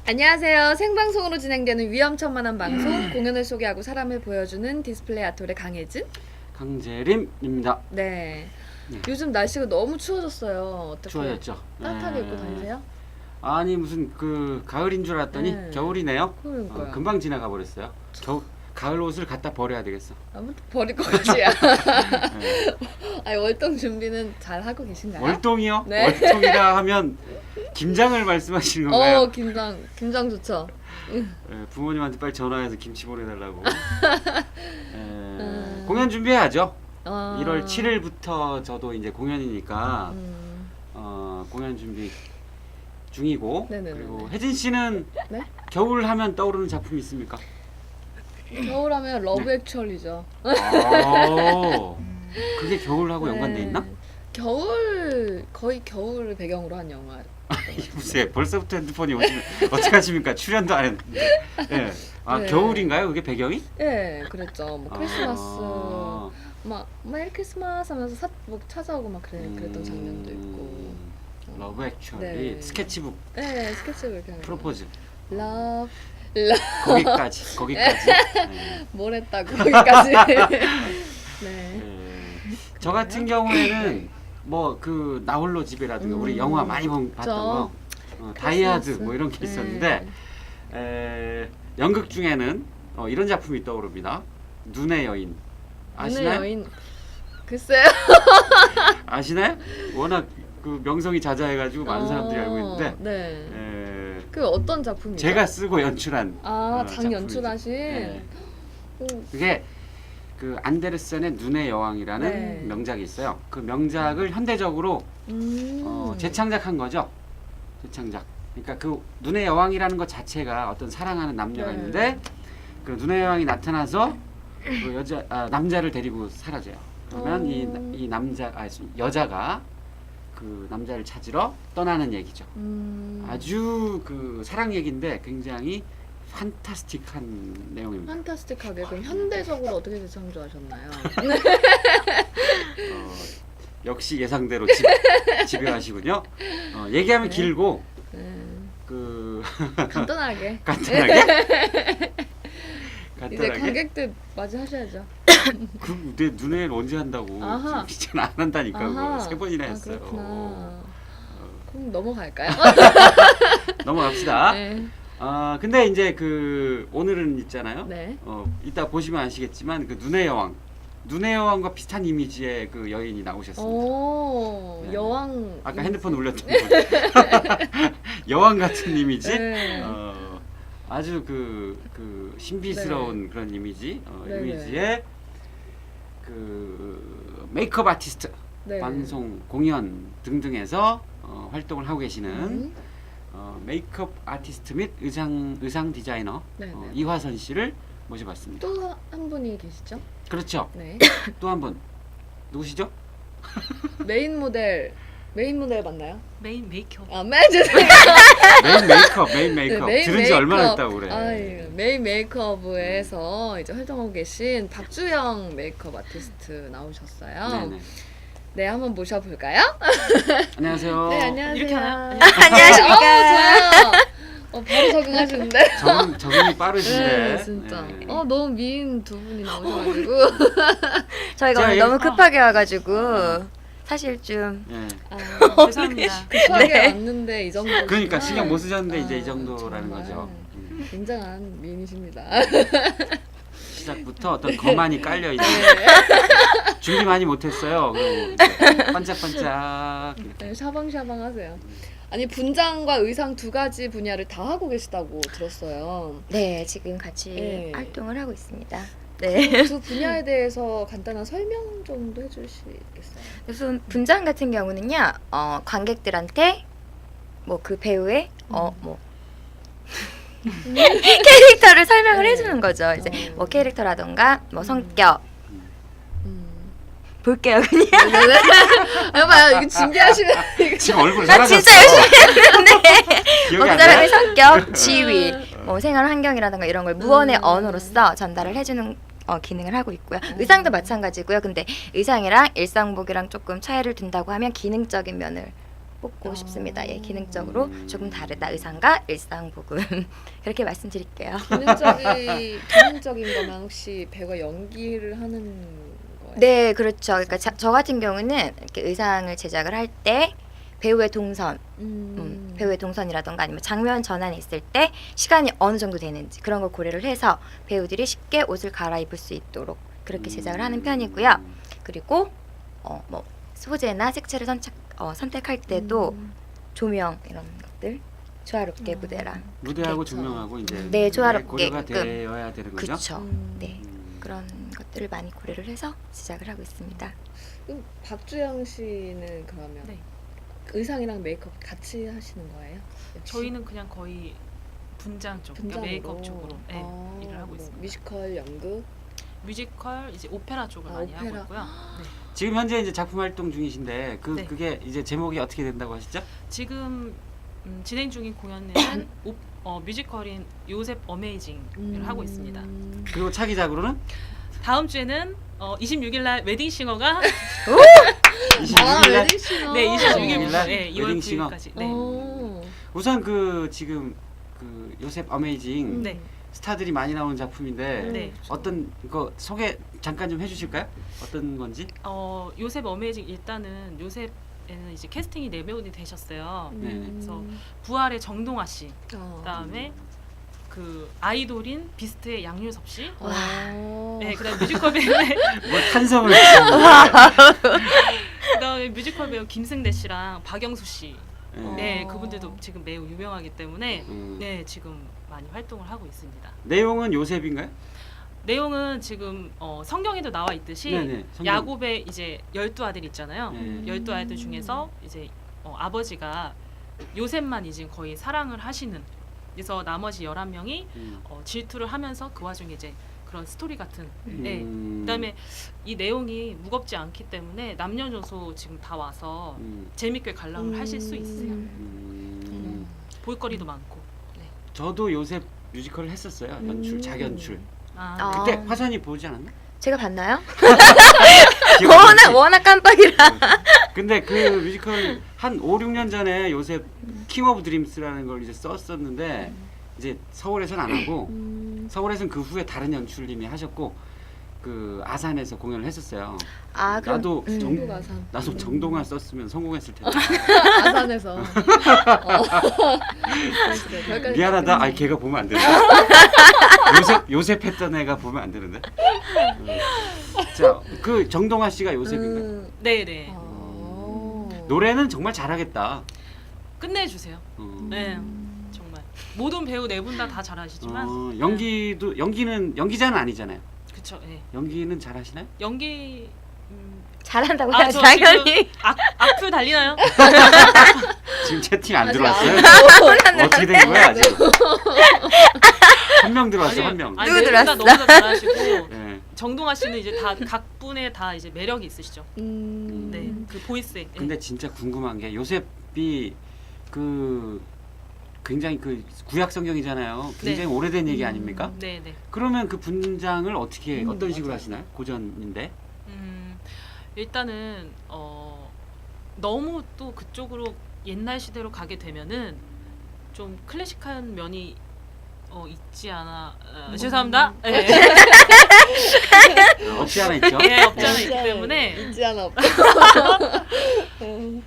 안녕하세요. 생방송으로 진행되는 위험천만한 방송 공연을 소개하고 사람을 보여주는 디스플레이 아톨의 강혜진. 강재림입니다. 네. 네. 요즘 날씨가 너무 추워졌어요. 어떻게 추워졌죠? 따뜻하게 입고 다니세요? 아니 무슨 그 가을인 줄 알았더니 네. 겨울이네요. 그러니까요. 금방 지나가 버렸어요. 가을 옷을 갖다 버려야 되겠어. 아무튼 버릴 것 같지야. 네. 아니 월동 준비는 잘 하고 계신가요? 월동이요? 네. 월동이라 하면 김장을 말씀하시는 건가요? 김장 좋죠. 부모님한테 빨리 전화해서 김치 보내달라고. 공연 준비해야죠. 1월 7일부터 저도 이제 공연이니까 공연 준비 중이고. 네네네네. 그리고 혜진 씨는 네? 겨울 하면 떠오르는 작품이 있습니까? 겨울하면 러브 액츄얼리죠. 그게 겨울하고 연관돼 있나? 거의 겨울을 배경으로 한 영화. 글쎄 벌써부터 핸드폰이 오시면 어떡하십니까? 출연도 안 했는데. 예. 네. 겨울인가요? 그게 배경이? 네, 그랬죠. 뭐 크리스마스 아. 막 메리 크리스마스 하면서 뭐 찾아오고 막 그랬던 장면도 있고. 러브 액츄얼리 네. 스케치북 네, 스케치북 이렇게 하는 프로포즈 러브 거기까지 네. 뭘 했다고 거기까지. 네. 저 같은 경우에는 뭐 그 나홀로 집에라든가 우리 영화 많이 봤던 거 다이아드 뭐 이런 게 있었는데 연극 중에는 이런 작품이 떠오릅니다. 눈의 여인 아시나요? 눈의 여인 글쎄요. 아시나요? 워낙 그 명성이 자자해가지고 많은 사람들이 알고 있는데 네. 그 어떤 작품이죠? 제가 쓰고 연출한 장 작품이죠. 연출하신. 네. 오. 그게 그 안데르센의 눈의 여왕이라는 네. 명작이 있어요. 그 명작을 현대적으로 재창작한 거죠. 재창작. 그러니까 그 눈의 여왕이라는 것 자체가 어떤 사랑하는 남녀가 네. 있는데 그 눈의 여왕이 나타나서 그 남자를 데리고 사라져요. 그러면 이 여자가 그 남자를 찾으러 떠나는 얘기죠. 아주 그 사랑 얘기인데 굉장히 판타스틱한 내용입니다. 판타스틱하게. 그럼 현대적으로 어떻게 재창조하셨나요? 역시 예상대로 집요하시군요. 얘기하면 네. 길고 그 간단하게. 간단하게. 이제 관객들 맞이하셔야죠. 내 눈에 언제 한다고. 아하. 지금 안 한다니까. 아하. 그거 3번이나 했어요. 그렇구나. 그럼 넘어갈까요? 넘어갑시다. 네. 근데 이제 그 오늘은 있잖아요. 네. 이따 보시면 아시겠지만 그 눈의 여왕과 비슷한 이미지의 그 여인이 나오셨습니다. 오, 네. 여왕. 아까 핸드폰 울렸던 분. 여왕 같은 이미지. 네. 아주 그 신비스러운 그런 이미지. 네네. 이미지의 그 메이크업 아티스트, 네. 방송, 공연 등등에서 활동을 하고 계시는 메이크업 아티스트 및 의상 디자이너 네네. 이화선 씨를 모셔봤습니다. 또 한 분이 계시죠? 그렇죠. 네. 또 한 분 누구시죠? 메인 모델 맞나요? 메인 메이크업. 죄송해요. 메인 메이크업 네, 들은 지 얼마나 됐다고 그래. 예. 메인 메이크업에서 이제 활동하고 계신 박주영 메이크업 아티스트 나오셨어요. 네네. 네, 한번 모셔볼까요? 안녕하세요. 네, 안녕하세요. 이렇게 하나요? 안녕하십니까. 바로 적응하시는데? 적응이 빠르신데. 네, 진짜. 네. 너무 미인 두 분이 나오셔가지고. 저희가 오늘 제가 너무 급하게 와가지고 사실 좀 예. 죄송합니다. 급하게 네. 왔는데 이 정도. 그러니까 신경 못 쓰셨는데 이제 이 정도라는 정말 거죠. 굉장한 미인이십니다. 시작부터 어떤 거만이 깔려 있는. 준비 많이 못했어요. 그리고 반짝반짝. 네, 샤방샤방하세요. 아니 분장과 의상 두 가지 분야를 다 하고 계시다고 들었어요. 네 지금 같이 네. 활동을 하고 있습니다. 네. 두 분야에 대해서 간단한 설명 정도 해주시겠어요? 우선 분장 같은 경우는요 관객들한테 뭐 그 배우의 뭐 캐릭터를 설명을 네. 해주는 거죠. 이제 뭐 캐릭터라던가 뭐 성격 볼게요 그냥. 봐요, 이거 준비하시면 이거 지금 얼굴 나 사라졌어. 진짜 열심히 했는데 기억이 뭐 안 그 사람의 나요? 성격, 지위, 뭐 생활 환경이라든가 이런 걸 무언의 언어로서 전달을 해주는 기능을 하고 있고요. 의상도 마찬가지고요. 근데 의상이랑 일상복이랑 조금 차이를 둔다고 하면 기능적인 면을 뽑고 싶습니다. 예, 기능적으로 조금 다르다 의상과 일상복은 그렇게 말씀드릴게요. 기능적인 거면 혹시 배우가 연기를 하는 거예요? 네, 그렇죠. 그러니까 저 같은 경우는 이렇게 의상을 제작을 할 때 배우의 동선, 배우의 동선이라던가 아니면 장면 전환이 있을 때 시간이 어느 정도 되는지 그런 걸 고려를 해서 배우들이 쉽게 옷을 갈아입을 수 있도록 그렇게 제작을 하는 편이고요. 그리고 뭐 소재나 색채를 선택할 때도 조명 이런 것들 조화롭게 무대랑 무대하고 그렇죠. 조명하고 이제 네, 조화롭게 고려가 되어야 되는 거죠. 그렇죠. 네, 그런 것들을 많이 고려를 해서 제작을 하고 있습니다. 그럼 박주영 씨는 그러면 네. 의상이랑 메이크업 같이 하시는 거예요? 역시? 저희는 그냥 거의 분장 쪽, 그러니까 분장으로? 메이크업 쪽으로 네, 일을 하고 뭐 있습니다. 뮤지컬, 연극? 뮤지컬, 이제 오페라 쪽을 많이 하고 오페라. 있고요. 네. 지금 현재 이제 작품 활동 중이신데 네. 그게 이제 제목이 어떻게 된다고 하시죠? 지금 진행 중인 공연은 뮤지컬인 요셉 어메이징을 하고 있습니다. 그리고 차기작으로는 다음 주에는 26일 날 웨딩싱어가 26일 날 웨딩싱어. 네, 26일 일 날 네, 2월 웨딩싱어. 9일까지. 네. 우선 그 지금 그 요셉 어메이징 네. 스타들이 많이 나오는 작품인데 네. 어떤 거 소개 잠깐 좀 해주실까요? 어떤 건지? 요셉 어메이징 일단은 요셉에는 이제 캐스팅이 4명이 되셨어요. 네. 그래서 부활의 정동아 씨, 그다음에 그 아이돌인 비스트의 양유섭 씨, 네, 그다음에 뮤지컬 배우 뭐 탄성을 주시는데. 그다음에 뮤지컬 배우 김승대 씨랑 박영수 씨, 네. 네, 그분들도 지금 매우 유명하기 때문에 음. 네, 지금 많이 활동을 하고 있습니다. 내용은 요셉인가요? 내용은 지금 성경에도 나와 있듯이 네네, 성경. 야곱의 이제 12아들 있잖아요. 네. 12아들 중에서 이제 아버지가 요셉만 이제 거의 사랑을 하시는, 그래서 나머지 11명이 질투를 하면서 그 와중에 이제 그런 스토리 같은. 네. 그다음에 이 내용이 무겁지 않기 때문에 남녀노소 지금 다 와서 재밌게 관람을 하실 수 있어요. 볼거리도 많고. 네. 저도 요셉 뮤지컬을 했었어요. 연출, 작연출. 아, 그때 화선이 보지 않았나? 제가 봤나요? 기억이 안 나지? 워낙 깜빡이라. 근데 그 뮤지컬 한 5, 6년 전에 요셉 킹 오브 드림스라는 걸 이제 썼었는데 이제 서울에서는 안 하고 서울에서는 그 후에 다른 연출님이 하셨고 그 아산에서 공연을 했었어요. 아, 그럼 나도 전국 아산. 나도 정동아 썼으면 성공했을 텐데. 아산에서. 미안하다. 아니 걔가 보면 안 되는데. 요셉 했던 애가 보면 안 되는데. 자, 그 정동아 씨가 요셉인가요? 네네. 노래는 정말 잘하겠다. 끝내주세요. 네, 정말 모든 배우 4분 다 잘하시지만 연기는 연기자는 아니잖아요. 그쵸. 네. 연기는 잘하시나요? 연기 잘한다고 아, 해야지 저 당연히. 악플 달리나요? 지금 채팅 안 아직 들어왔어요? 안 어떻게 된 거야 아직? 한 명 들어왔어, 한 명. 아니, 누구 네 분 다 들어왔어? 너무 잘하시고 네. 정동아 씨는 이제 다 각 분의 다 이제 매력이 있으시죠. 네, 그 보이스에. 네. 근데 진짜 궁금한 게 요셉이 그 굉장히 그 구약 성경이잖아요. 굉장히 오래된 얘기 아닙니까? 네, 네. 그러면 그 분장을 어떻게 어떤 식으로 하시나요? 고전인데. 일단은 너무 또 그쪽으로 옛날 시대로 가게 되면은 좀 클래식한 면이 있지 않아. 죄송합니다. 네. 없지 않아 있죠. 네, 없지 않아 있기 때문에 있지 않아 없.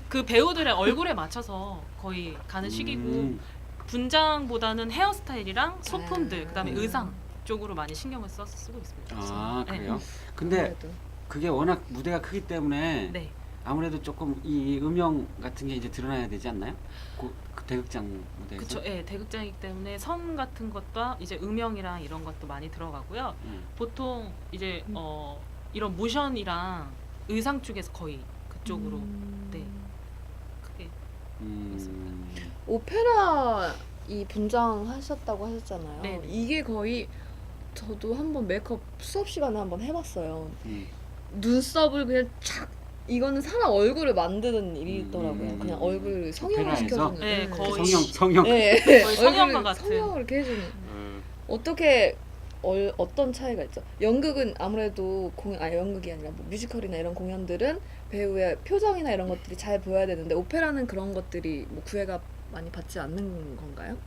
그 배우들의 얼굴에 맞춰서 거의 가는 시기고 분장보다는 헤어스타일이랑 소품들, 그다음에 의상 쪽으로 많이 신경을 써서 쓰고 있습니다. 아 네. 그래요? 근데 그게 워낙 무대가 크기 때문에 네. 아무래도 조금 이 음영 같은 게 이제 드러나야 되지 않나요? 그 대극장 무대에서. 그렇죠. 예, 대극장이기 때문에 선 같은 것과 이제 음영이랑 이런 것도 많이 들어가고요. 보통 이제 이런 모션이랑 의상 쪽에서 거의 그쪽으로 네. 크게 오페라 이 분장 하셨다고 하셨잖아요. 네. 이게 거의 저도 한번 메이크업 수업 시간에 한번 해봤어요. 눈썹을 그냥 착 이거는 사람 얼굴을 만드는 일이더라고요. 그냥 얼굴 성형을 오페라에서? 시켜주는. 네, 거의 성형. 네. 거의 성형과 얼굴을 같은. 성형을 이렇게 해주는. 어떻게 어떤 차이가 있죠? 연극은 아무래도 연극이 아니라 뭐 뮤지컬이나 이런 공연들은 배우의 표정이나 이런 것들이 잘 보여야 되는데 오페라는 그런 것들이 뭐 구애가 많이 받지 않는 건가요?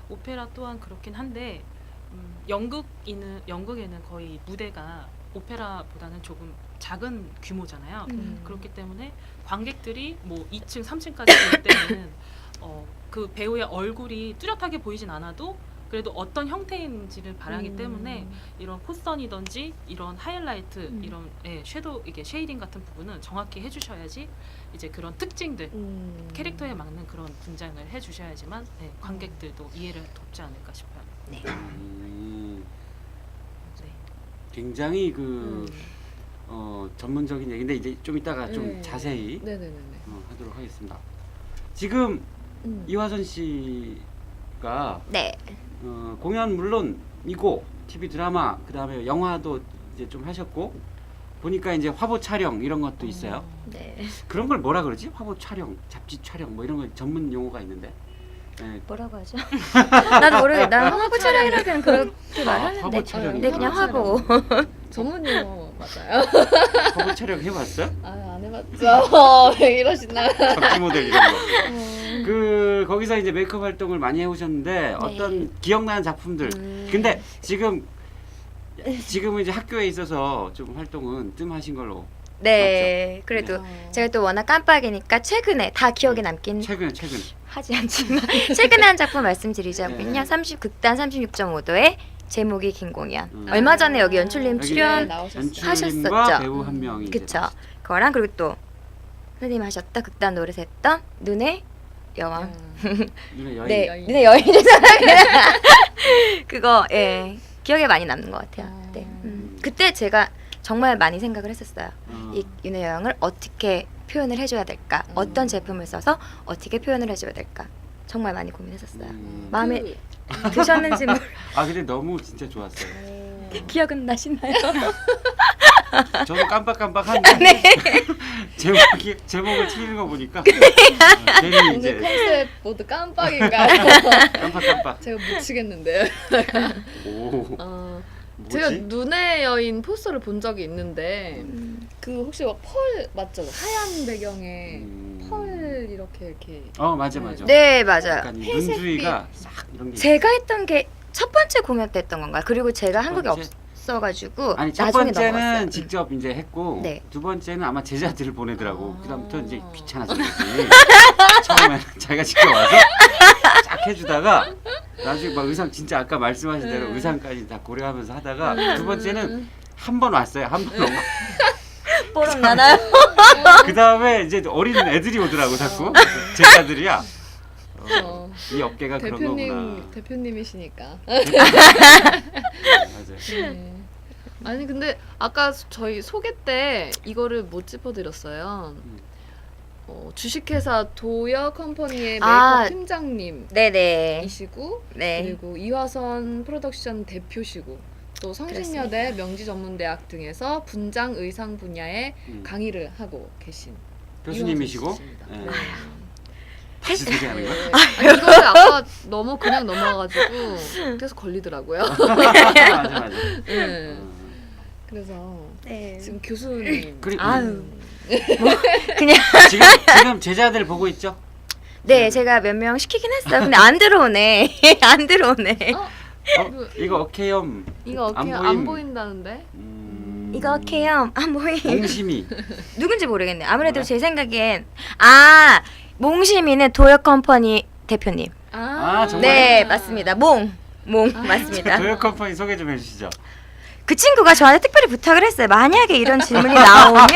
오페라 또한 그렇긴 한데 연극에는 거의 무대가 오페라보다는 조금 작은 규모잖아요. 그렇기 때문에 관객들이 뭐 2층, 3층까지 볼 때는 그 배우의 얼굴이 뚜렷하게 보이진 않아도 그래도 어떤 형태인지를 바라기 때문에 이런 콧선이든지 이런 하이라이트, 이런 섀도우, 이게 쉐이딩 같은 부분은 정확히 해주셔야지 이제 그런 특징들, 캐릭터에 맞는 그런 분장을 해주셔야지만 관객들도 이해를 돕지 않을까 싶어요. 네. 네. 굉장히 전문적인 얘기인데 이제 좀 이따가 좀 네. 자세히 네네네. 하도록 하겠습니다. 지금 이화선 씨가 네. 공연 물론이고 TV 드라마 그다음에 영화도 이제 좀 하셨고 보니까 이제 화보 촬영 이런 것도 있어요. 네. 그런 걸 뭐라 그러지? 화보 촬영, 잡지 촬영 뭐 이런 거 전문 용어가 있는데. 네. 뭐라고 하죠? 나도 모르겠어. 난 화보 촬영이라 그냥 그렇게 말하는데. 화보 촬영이. 네, 그냥 화보. 전문 용어 맞아요? 화보 촬영 해봤어요? 안 해봤죠. 왜 이러시나? 잡지 모델 이런 거. 거기서 이제 메이크업 활동을 많이 해오셨는데 어떤 기억나는 작품들. 근데 지금은 이제 학교에 있어서 좀 활동은 뜸하신 걸로. 네. 그래도 제가 또 워낙 깜빡이니까 최근에 다 기억에 남긴 최근. 하지 않지만 최근에 한 작품 말씀드리자면요. 극단 36.5도의 제목이 긴 공연. 얼마 전에 여기 연출님 여기 출연 나오셨어요. 연출님과 하셨었죠. 배우 한 명이 이제 그쵸. 그거랑 그리고 또 선생님 하셨던 극단 노릇 했던 눈의 여왕. 눈의 여인. 네, 여인. 눈의 여인의 사랑. 그거 기억에 많이 남는 것 같아요. 네. 그때 제가 정말 많이 생각을 했었어요. 이 윤의 여왕을 어떻게 표현을 해줘야 될까? 어떤 제품을 써서 어떻게 표현을 해줘야 될까? 정말 많이 고민했었어요. 마음에 드셨는지 근데 너무 진짜 좋았어요. 기억은 나시나요? 저도 깜빡깜빡한데 제목을 틀리는 거 보니까 괜히 오늘 이제 컨셉 모두 깜빡인가요? 깜빡깜빡. 제가 못 치겠는데요. 오. 제가 뭐지? 눈의 여인 포스터를 본 적이 있는데 그 혹시 막 펄 맞죠? 하얀 배경에 펄 이렇게 맞아. 네, 맞아요. 약간 이 눈주위가 싹 이런 게. 제가 했던 게 첫 번째 공연 때 했던 건가요? 그리고 제가 한국에 번째? 없어가지고 아니 첫 나중에 번째는 넘어갔어요. 직접 이제 했고 네. 두 번째는 아마 제자들을 보내더라고. 아. 그다음부터 이제 귀찮아서 그랬지. 처음에 자기가 직접 와서 쫙 해주다가 나중에 막 의상 진짜 아까 말씀하신 대로 의상까지 다 고려하면서 하다가 두 번째는 한 번 왔어요. 한 번 오고 뽀록 나나요? 그 다음에 이제 어린 애들이 오더라고 자꾸 제자들이야. 이 업계가 그런 거구나. 대표님이시니까. 맞아요. 네. 아니 근데 아까 저희 소개 때 이거를 못 짚어드렸어요. 주식회사 도여 컴퍼니의 메이크업 팀장님이시고 네네. 네. 그리고 이화선 프로덕션 대표시고 또 성신여대 명지전문대학 등에서 분장 의상 분야의 강의를 하고 계신 교수님이시고 이화선 씨입니다. 네. 네. 다시 소개하는 거야? 아니, 이거를 아까 너무 그냥 넘어가가지고 계속 걸리더라고요. 맞아. 네. 그래서 네. 지금 교수님 그리고 아유. 그냥 지금 제자들 보고 있죠? 네, 제가 몇 명 시키긴 했어요. 근데 안 들어오네. 안 들어오네. 이거 어케염 이거 어떻게 안 안 보임. 보인다는데? 이거 케염 모임. 몽심이 누군지 모르겠네. 아무래도 뭐야? 제 생각엔 몽심이는 도역 컴퍼니 대표님. 정말? 네, 맞습니다. 맞습니다. 도요 컴퍼니 소개 좀 해주시죠. 그 친구가 저한테 특별히 부탁을 했어요. 만약에 이런 질문이 나오면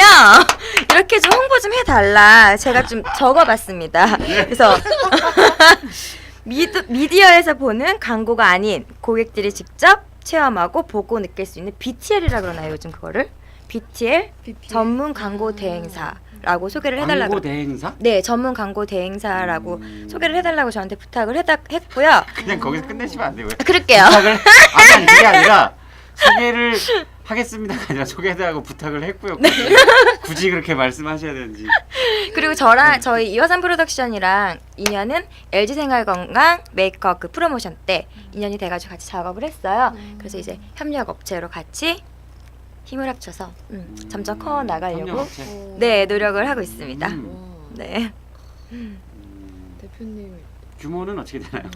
이렇게 좀 홍보 좀 해달라. 제가 좀 적어봤습니다. 그래서 미디어에서 보는 광고가 아닌 고객들이 직접 체험하고 보고 느낄 수 있는 BTL이라 그러나요 요즘 그거를? BTL? 전문 광고 대행사라고 소개를 해달라고. 광고 대행사? 네, 전문 광고 대행사라고 소개를 해달라고 저한테 부탁을 했고요. 그냥 거기서 끝내시면 안 돼요. 그럴게요. 부탁을 아니 그게 아니라 소개를 하겠습니다가 아니라 소개해달라고 부탁을 했고요. 굳이 그렇게 말씀하셔야 되는지. 그리고 저랑 저희 이화산 프로덕션이랑 인연은 LG 생활건강 메이크업 그 프로모션 때 인연이 돼가지고 같이 작업을 했어요. 그래서 이제 협력 업체로 같이 힘을 합쳐서 점점 커 나가려고 협력업체. 네 노력을 하고 있습니다. 음. 와, 네. 대표님 규모는 어떻게 되나요?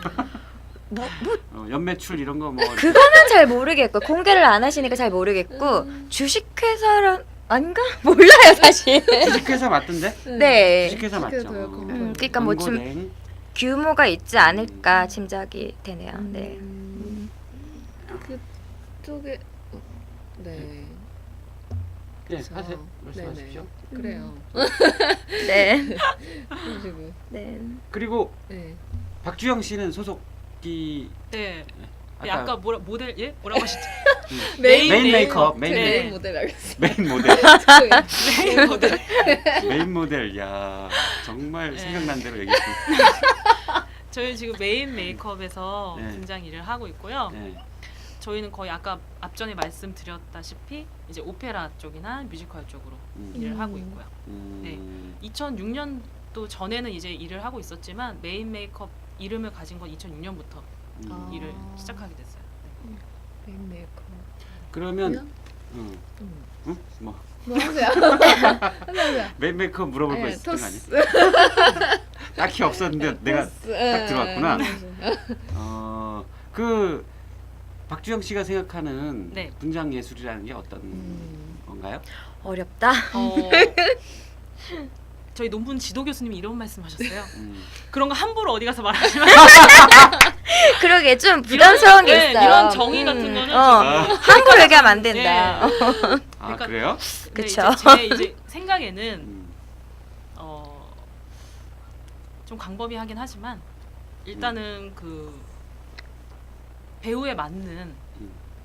뭐 연매출 이런 거 뭐. 그거는 잘 모르겠고 공개를 안 하시니까 잘 모르겠고 주식회사란 아닌가 몰라요 사실. 주식회사 맞던데? 네. 주식회사 맞죠. 주식회사 도요, 컴퍼니. 그러니까 뭐 좀 연고랭. 규모가 있지 않을까 짐작이 되네요. 네. 그쪽에 네. 네, 그래서- 하세요. 말씀하십시오. 그래요. 네. 그래가지고 네. 그리고 네. 박주영 씨는 소속이 네. 아까 아까 뭐라 모델 예 뭐라고 하셨죠? 메인 메이크업, 메인 네. 메인 모델 알겠습니다. 메인 모델. 메인 모델. 메인 모델. 야 정말 네. 생각난 대로 얘기했어. 저희 지금 메인 메이크업에서 네. 분장 일을 하고 있고요. 네. 저희는 거의 아까 앞전에 말씀드렸다시피 이제 오페라 쪽이나 뮤지컬 쪽으로 일을 하고 있고요. 네. 2006년도 전에는 이제 일을 하고 있었지만 메인 메이크업 이름을 가진 건 2006년부터 아. 일을 시작하게 됐어요. 메인 메이크업. 그러면 응. 응? 뭐 뭐 하세요? 하세요. 메인 메이크업 물어볼 거 네, 있었던 거 토스. 아니야? 딱히 없었는데 내가 토스. 딱 들어왔구나. 네. 그 박주영 씨가 생각하는 네. 분장 예술이라는 게 어떤 건가요? 어렵다. 저희 논문 지도 교수님이 이런 말씀하셨어요. 음. 그런 거 함부로 어디 가서 말하시면 그러게 좀 부담스러운 게 네, 있어요. 이런 정의 같은 거는 함부로 얘기하면 안 된다. 아 그러니까- 그래요? 네, 그쵸. 제 이제 생각에는 음. 좀 광범위하긴 하지만 일단은 그 배우에 맞는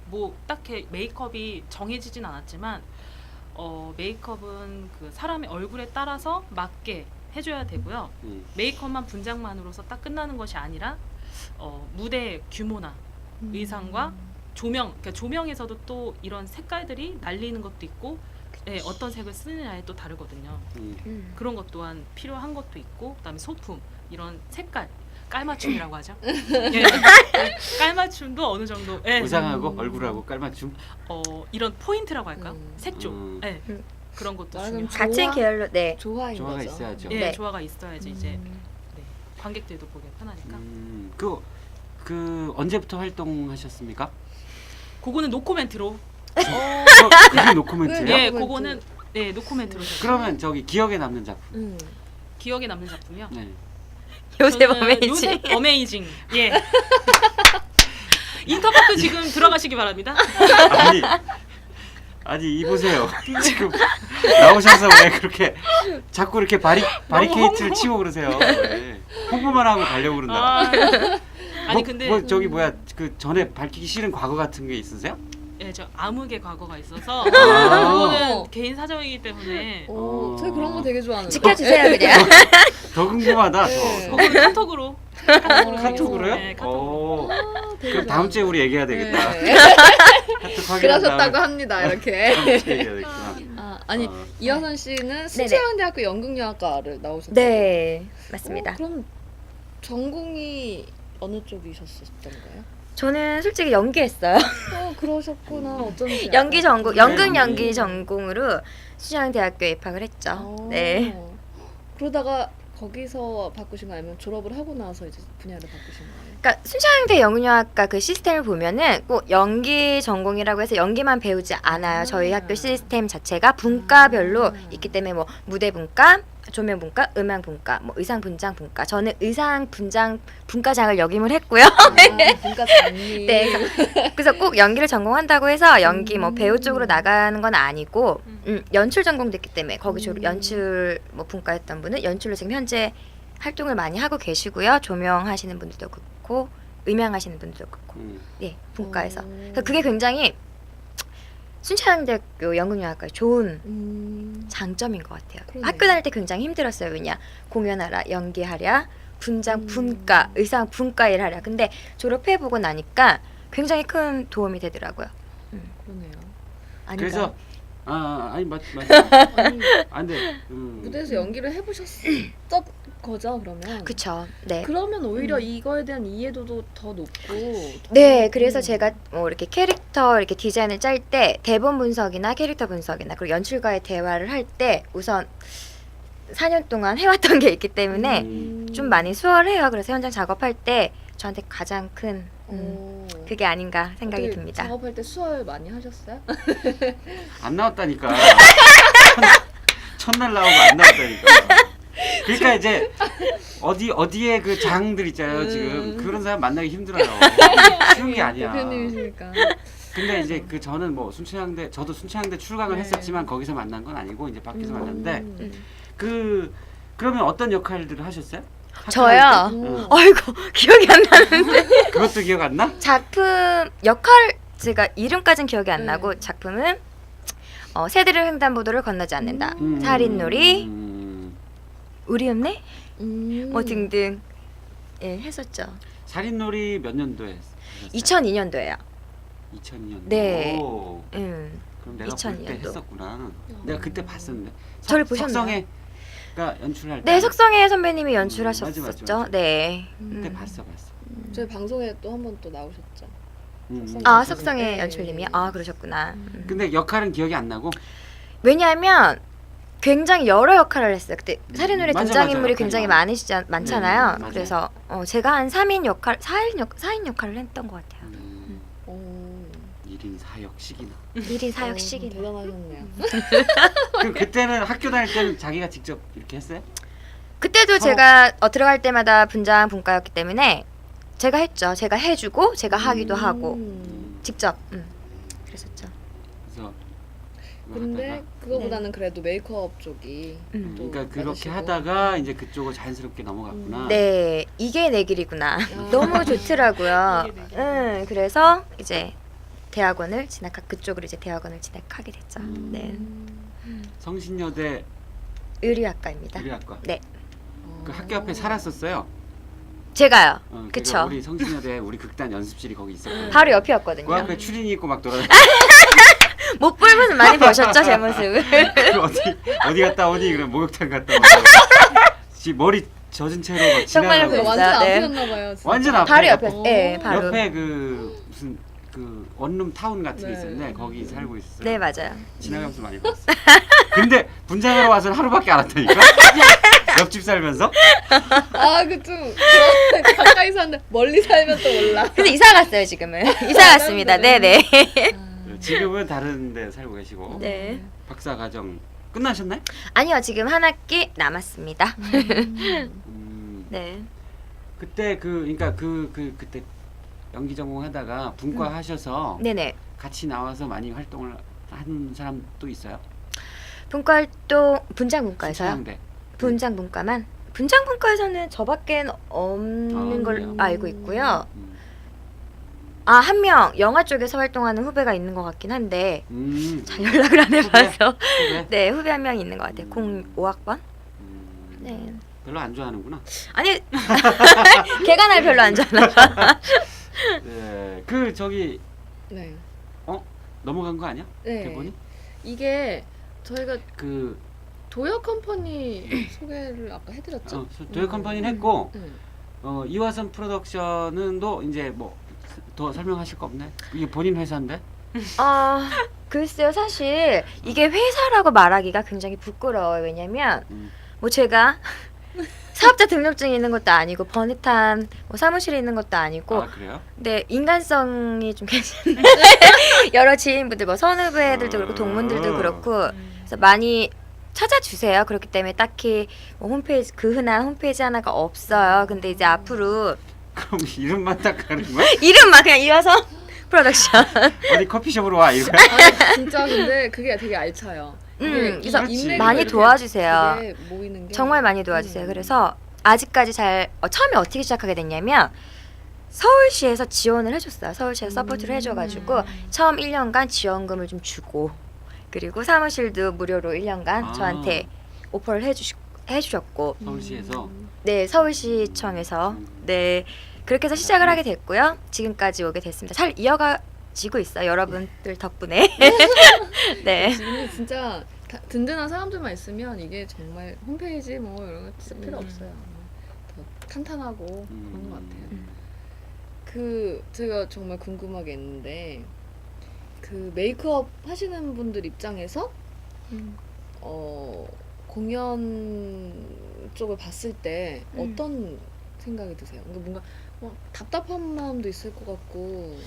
뭐 딱히 메이크업이 정해지진 않았지만 메이크업은 그 사람의 얼굴에 따라서 맞게 해줘야 되고요. 메이크업만 분장만으로서 딱 끝나는 것이 아니라 무대 규모나 의상과 조명, 그러니까 조명에서도 또 이런 색깔들이 날리는 것도 있고 네, 어떤 색을 쓰느냐에 또 다르거든요. 그런 것 또한 필요한 것도 있고 그다음에 소품 이런 색깔 깔맞춤이라고 하죠. 예. 깔맞춤도 어느 정도 예. 의상하고 얼굴하고 깔맞춤. 이런 포인트라고 할까요? 색조. 예. 음. 그런 것도 말하자면 중요하고 같은 조화? 계열로 네. 조화인 조화가 거죠. 있어야죠. 예, 네. 조화가 있어야지 이제 네. 관객들도 보기 편하니까. 그 언제부터 활동하셨습니까? 그거는 노코멘트로. 그게 노코멘트예요? 예, 노코멘트. 그거는 네 노코멘트로. 그러면 저기 기억에 남는 작품. 기억에 남는 작품이요. 네. 요새 저는 어메이징. 요새 어메이징. 예. 인터뷰도 지금 들어가시기 바랍니다. 아니 이보세요. 지금 나오셔서 왜 그렇게 자꾸 이렇게 바리케이트를 치고 그러세요? 왜? 홍보만 하고 가려고 그런다. 아니 근데 저기 뭐야 그 전에 밝히기 싫은 과거 같은 게 있으세요? 예, 저 암흑의 과거가 있어서 아. 그거는 개인 사정이기 때문에 저희 그런 거 되게 좋아하는데. 지켜주세요 그냥. 더 궁금하다. 네. 더. 그거는 카톡으로. 카톡으로요? 네, 카톡으로. 되게 그럼 다음 주에 우리 얘기해야 되겠다. 네. 카톡 확인한 그러셨다고 다음에 합니다. 이렇게. 다음 주에 얘기해야 되겠구나. 아니 어. 이하선 씨는 순천대학교 연극영화과를 나오셨어요. 네 맞습니다. 그럼 전공이 어느 쪽이셨었던가요? 저는 솔직히 연기했어요. 그러셨구나. 어쩐지. 연기 전공, 네, 연극 연기. 연기 전공으로 수양대학교에 입학을 했죠. 네. 그러다가 거기서 바꾸신 거 아니면 졸업을 하고 나서 이제 분야를 바꾸신 거예요? 그러니까 순천대 연극영화과 그 시스템을 보면은 꼭 연기 전공이라고 해서 연기만 배우지 않아요. 저희 학교 시스템 자체가 분과별로 있기 때문에 뭐 무대 분과, 조명 분과, 음향 분과, 뭐 의상 분장 분과. 저는 의상 분장 분과장을 역임을 했고요. 분과 장미. 네. 그래서 꼭 연기를 전공한다고 해서 연기 뭐 배우 쪽으로 나가는 건 아니고 연출 전공도 있기 때문에 거기 연출 뭐 분과였던 분은 연출로 지금 현재 활동을 많이 하고 계시고요. 조명 하시는 분들도 그렇고 음향 하시는 분들도 그렇고 네 분과에서 그래서 그게 굉장히 순천대학교 연극영화과의 좋은 장점인 것 같아요. 그러네요. 학교 다닐 때 굉장히 힘들었어요. 왜냐 공연하라, 연기하랴, 분장 분과, 의상 분과 일하랴. 근데 졸업해보고 나니까 굉장히 큰 도움이 되더라고요. 그러네요. 아닌가요? 그래서 아니 맞 아니, 안돼. 무대에서 연기를 해보셨던 거죠 그러면? 그쵸. 네. 그러면 오히려 이거에 대한 이해도도 더 높고. 네, 그래서 제가 뭐 이렇게 캐릭터 이렇게 디자인을 짤 때 대본 분석이나 캐릭터 분석이나 그리고 연출가의 대화를 할 때 우선 4년 동안 해왔던 게 있기 때문에 좀 많이 수월해요. 그래서 현장 작업할 때 저한테 가장 큰 그게 아닌가 생각이 어떻게 듭니다. 작업할 때 수월 많이 하셨어요? 안 나왔다니까. 첫날 나오고 안 나왔다니까. 그러니까 이제 어디에 그 장들 있잖아요. 지금 그런 사람 만나기 힘들어요. 쉬운 게 아니야. 대표님이시니까. 근데 이제 그 저는 뭐 저도 순천향대 출강을 네. 했었지만 거기서 만난 건 아니고 이제 밖에서 만났는데 음. 그러면 어떤 역할들을 하셨어요? 저요? 학교 다닐 때? 음. 어이구 기억이 안 나는데 그것도 기억 안 나? 작품 역할 제가 이름까진 기억이 안 네. 나고 작품은 새들을 횡단보도를 건너지 않는다. 음. 살인놀이, 우리 읍내 뭐 등 등등 예 했었죠. 살인놀이 몇 년도에 했어요? 2002년도에요. 2002년도. 네. 그럼 내가 볼 때 2002년도. 했었구나. 내가 그때 봤었는데. 저를 보셨나요? 석성애가 연출할 때. 네, 석성애 선배님이 맞아, 연출하셨었죠. 맞아. 네. 그때 봤어. 저희 방송에 또 한 번 또 나오셨죠. 아, 네. 석성애 연출님이요? 아, 그러셨구나. 근데 역할은 기억이 안 나고. 왜냐하면 굉장히 여러 역할을 했어요. 그때 살인놀이 맞아, 등장인물이 맞아. 굉장히 많아요. 많잖아요. 맞아요. 그래서 제가 한 3인 역할, 4인 역할을 했던 것 같아요. 오. 1인 4역씩이나. 1인 4역씩이나. 대단하셨네요. 그럼 그때는 학교 다닐 때는 자기가 직접 이렇게 했어요? 그때도 제가 들어갈 때마다 분장 분과였기 때문에 제가 했죠. 제가 해주고 제가 하기도 하고 직접 그랬었죠. 그래서 그거 근데 하다가 그거보다는 그래도 메이크업 쪽이 또 그러니까 그렇게 맞으시고. 하다가 이제 그쪽을 자연스럽게 넘어갔구나. 네, 이게 내 길이구나. 너무 좋더라고요. 이게 내 길. 그래서 이제 그쪽으로 이제 대학원을 진학하게 됐죠. 네, 성신여대 의류학과입니다. 의료학과. 네, 그 학교 앞에 살았었어요. 제가요. 그러니까 그쵸. 우리 성신여대 우리 극단 연습실이 거기 있었거든요. 바로 그 옆이었거든요. 앞에 추리닝 입고 막 돌아다니. 못 볼 모습 많이 보셨죠, 제 모습을. 어디 갔다 오니? 그럼 목욕탕 갔다 오니. 머리 젖은 채로 막 정말 지나가고. 그랬어요. 완전 네. 앞이었나 봐요. 진짜. 완전 앞에. 바로 옆에, 어. 네, 바로. 옆에 그 무슨 그 원룸 타운 같은 게 네. 있었는데 거기 살고 있었어요. 네, 맞아요. 지나가면서 많이 봤어. 근데 분장하러 와서는 하루밖에 안 왔다니까. 옆집 살면서. 아, 그 좀 가까이 사는데 멀리 살면 또 몰라. 근데 이사 갔어요, 지금은. 이사 갔습니다. 네, 네. 지금은 다른 데 살고 계시고. 네. 박사 과정 끝나셨나요? 아니요, 지금 한 학기 남았습니다. 네. 그때 그러니까 그때 연기 전공하다가 분과 하셔서 네네. 같이 나와서 많이 활동을 한 사람 또 있어요? 분과 활동, 분장분과에서요? 순천향대. 분장분과만? 분장분과에서는 저밖에 없는 걸 그래요? 알고 있고요. 한 명 영화 쪽에서 활동하는 후배가 있는 것 같긴 한데 잘 연락을 안 해봐서 후배? 네, 후배 한 명 있는 것 같아요. 05학번? 네. 별로 안 좋아하는구나. 아니 걔가 날 별로 안 좋아하나 봐. 네, 그 저기 네. 넘어간 거 아니야? 네. 대본이? 이게 저희가 그 도요 컴퍼니 소개를 아까 해드렸죠. 도요 컴퍼니는 했고 네. 이화선 프로덕션은도 이제 뭐 더 설명하실 거 없나요? 이게 본인 회사인데? 글쎄요, 사실 이게 회사라고 말하기가 굉장히 부끄러워요. 왜냐면 뭐 제가 사업자 등록증이 있는 것도 아니고 번듯한 뭐 사무실에 있는 것도 아니고 아 그래요? 네, 인간성이 좀 괜찮네. 여러 지인분들 뭐 선후배들도 그렇고 동문들도 그렇고 그래서 많이 찾아주세요. 그렇기 때문에 딱히 뭐 홈페이지 그 흔한 홈페이지 하나가 없어요. 근데 이제 앞으로 그럼 이름만 딱 가는 거야? 이름만 그냥 이화선 프로덕션. 어디 커피숍으로 와 이거야? 아니, 진짜 근데 그게 되게 알차요. 그래서 그렇지. 많이 도와주세요. 되게 모이는 게 정말 많이 도와주세요. 그래서 아직까지 처음에 어떻게 시작하게 됐냐면 서울시에서 지원을 해줬어요. 서울시에서 서포트를 해줘가지고 처음 1년간 지원금을 좀 주고 그리고 사무실도 무료로 1년간 저한테 오퍼를 해주셨고 서울시에서 네, 서울시청에서 네, 그렇게 해서 시작을 하게 됐고요. 지금까지 오게 됐습니다. 잘 이어가지고 있어요. 여러분들 덕분에. 네. 근데 진짜 든든한 사람들만 있으면 이게 정말 홈페이지 뭐 이런 거 진짜 필요 없어요. 더 탄탄하고 그런 것 같아요. 그 제가 정말 궁금하게 있는데 그 메이크업 하시는 분들 입장에서 공연 쪽을 봤을 때 어떤 생각이 드세요? 그러니까 뭔가 답답한 마음도 있을 것 같고.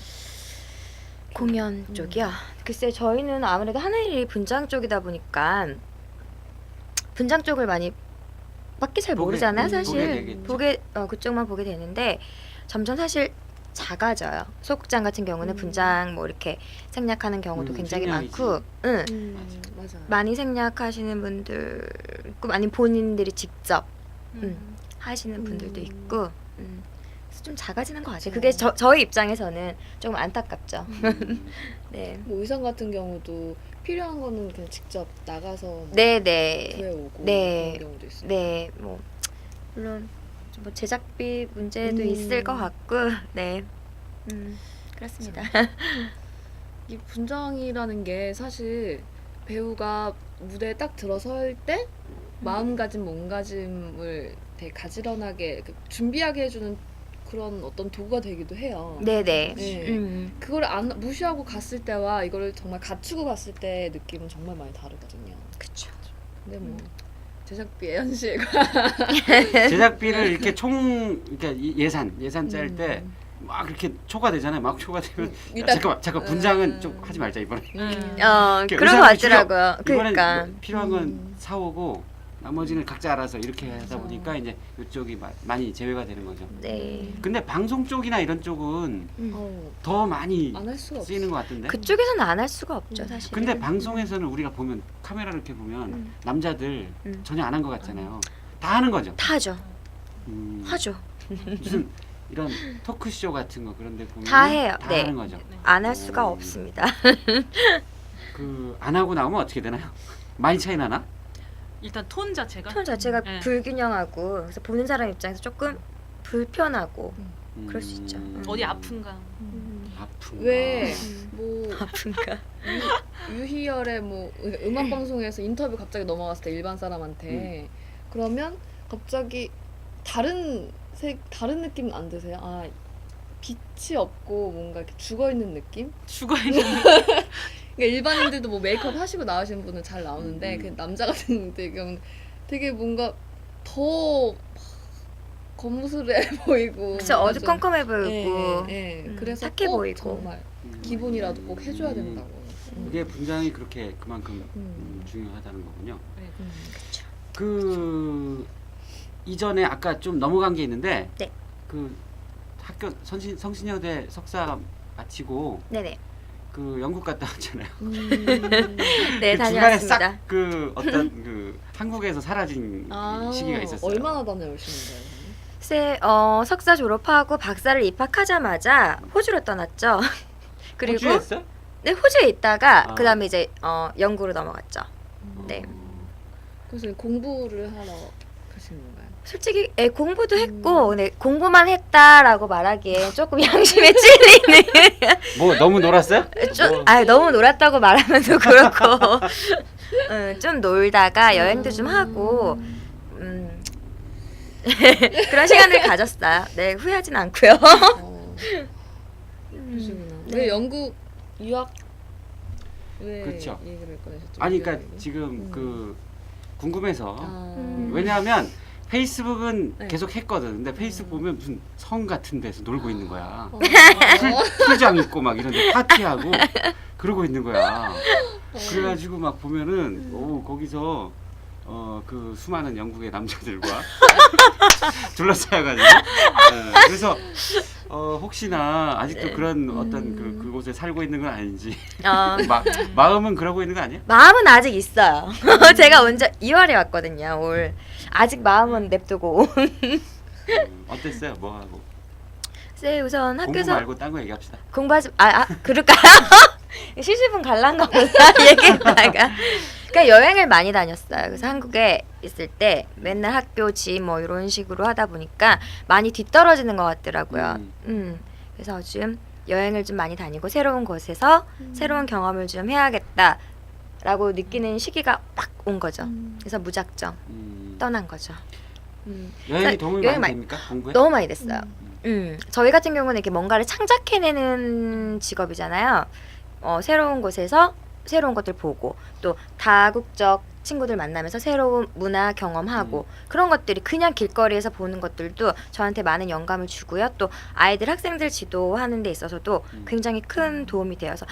공연 쪽이요. 글쎄 저희는 아무래도 하늘이 분장 쪽이다 보니까 분장 쪽을 많이 밖에 잘 모르잖아요, 사실. 그쪽만 보게 되는데 점점 사실 작아져요. 소극장 같은 경우는 분장 뭐 이렇게 생략하는 경우도 굉장히 생략이지. 많고, 맞아. 많이 생략하시는 분들 있고, 아니면 본인들이 직접 하시는 분들도 있고, 그래서 좀 작아지는 것 같아요. 그게 저희 입장에서는 조금 안타깝죠. 네. 뭐 의상 같은 경우도 필요한 거는 그냥 직접 나가서 뭐 네네. 구해오고 네. 그런 경우도 있어요. 네, 뭐 물론 뭐 제작비 문제도 있을 것 같고, 네, 그렇습니다. 이 분장이라는 게 사실 배우가 무대에 딱 들어설 때 마음가짐, 몸가짐을 되게 가지런하게 준비하게 해주는 그런 어떤 도구가 되기도 해요. 네네. 네. 그걸 안 무시하고 갔을 때와 이거를 정말 갖추고 갔을 때의 느낌은 정말 많이 다르거든요. 그렇죠. 근데 뭐 제작비의 현실과 제작비를 이렇게 그러니까 예산 짤 때 막 이렇게 초과되잖아요. 막 초과되면 잠깐 분장은 좀 하지 말자 이번에. 그런 거 의상이 필요- 같더라고요. 이번엔 그러니까 필요한 건 사오고 나머지는 각자 알아서 이렇게 하다 보니까 이제 이쪽이 많이 제외가 되는 거죠. 네. 근데 방송 쪽이나 이런 쪽은 어, 더 많이 안 할 수가 없어. 쓰이는 것 같은데. 그쪽에서는 안 할 수가 없죠, 사실. 근데 방송에서는 우리가 보면 카메라를 이렇게 보면 남자들 전혀 안 한 것 같잖아요. 다 하는 거죠. 다 하죠. 음, 하죠. 무슨 이런 토크쇼 같은 거 그런 데 보면 다 해요. 다 네. 하는 거죠. 안 할 수가 없습니다. 그 안 하고 나오면 어떻게 되나요? 많이 차이 나나? 일단 톤 자체가 톤 자체가 네. 불균형하고, 그래서 보는 사람 입장에서 조금 불편하고 그럴 수 있죠. 어디 아픈가. 아픈가? 왜 뭐 아픈가? 유희열의 뭐 음악 방송에서 인터뷰 갑자기 넘어갔을 때 일반 사람한테 그러면 갑자기 다른 느낌 안 드세요? 아 빛이 없고 뭔가 이렇게 죽어 있는 느낌? 죽어 있는 그러니까 일반인들도 뭐 메이크업 하시고 나오시는 분은 잘 나오는데 그 남자 같은 경우는 되게 뭔가 더 겉무술해 보이고 그래서 뭔가 어두컴컴해 보이고, 그래서 착해 꼭 보이고. 정말 기본이라도 꼭 해줘야 된다고. 그게 분장이 그렇게 그만큼 음. 중요하다는 거군요. 음. 그 이전에 아까 좀 넘어간 게 있는데 네. 그 학교 성신여대 석사 마치고 네네. 그 영국 갔다 왔잖아요. 네, 그 중간에 다녀왔습니다. 싹 그 어떤 그 한국에서 사라진 시기가 있었어요. 얼마나 다녀오신 거예요? 글쎄, 석사 졸업하고 박사를 입학하자마자 호주로 떠났죠. 그리고 호주에 했어요? 네, 호주에 있다가 아. 그다음에 이제 영국으로 넘어갔죠. 네. 그래서 공부를 하러 가신 건가요? 솔직히 공부도 했고, 근데 공부만 했다라고 말하기에 조금 양심에 찔리는. 뭐 너무 놀았어요? 너무 놀았다고 말하면도 그렇고, 좀 놀다가 여행도 좀 하고, 그런 시간을 가졌어요. 네, 후회하진 않고요. 그러시구나. 네. 왜 영국 유학 왜 그렇죠. 얘기를 꺼내셨죠? 아니 그러니까 유학 얘기? 지금 그 궁금해서 아. 왜냐하면 페이스북은 네. 계속 했거든. 근데 페이스북 보면 무슨 성 같은 데서 놀고 있는 거야. 어. 풀장 입고 막 이런데 파티하고 그러고 있는 거야. 그래가지고 막 보면은 거기서 그 수많은 영국의 남자들과 둘러싸여가지고 그래서 혹시나 아직도 그런 어떤 그곳에 살고 있는 건 아닌지 마음은 그러고 있는 거 아니야? 마음은 아직 있어요. 제가 언제 2월에 왔거든요. 올 아직 마음은 냅두고. 어땠어요? 뭐 하고? 글쎄, 우선 공부 학교에서 말고 딴 거 얘기합시다. 공부하지 그럴까요? 시집은 갈란가 보다 얘기했다가. 그러니까 여행을 많이 다녔어요. 그래서 한국에 있을 때 맨날 학교 집 뭐 이런 식으로 하다 보니까 많이 뒤떨어지는 것 같더라고요. 그래서 좀 여행을 좀 많이 다니고 새로운 곳에서 새로운 경험을 좀 해야겠다. 라고 느끼는 시기가 막 온 거죠. 그래서 무작정 떠난 거죠. 여행이 도움이 여행 많이 많이- 됩니까? 공부에? 너무 많이 됐어요. 저희 같은 경우는 이렇게 뭔가를 창작해내는 직업이잖아요. 새로운 곳에서 새로운 것들 보고 또 다국적 친구들 만나면서 새로운 문화 경험하고 그런 것들이 그냥 길거리에서 보는 것들도 저한테 많은 영감을 주고요. 또 아이들 학생들 지도하는 데 있어서도 굉장히 큰 도움이 되어서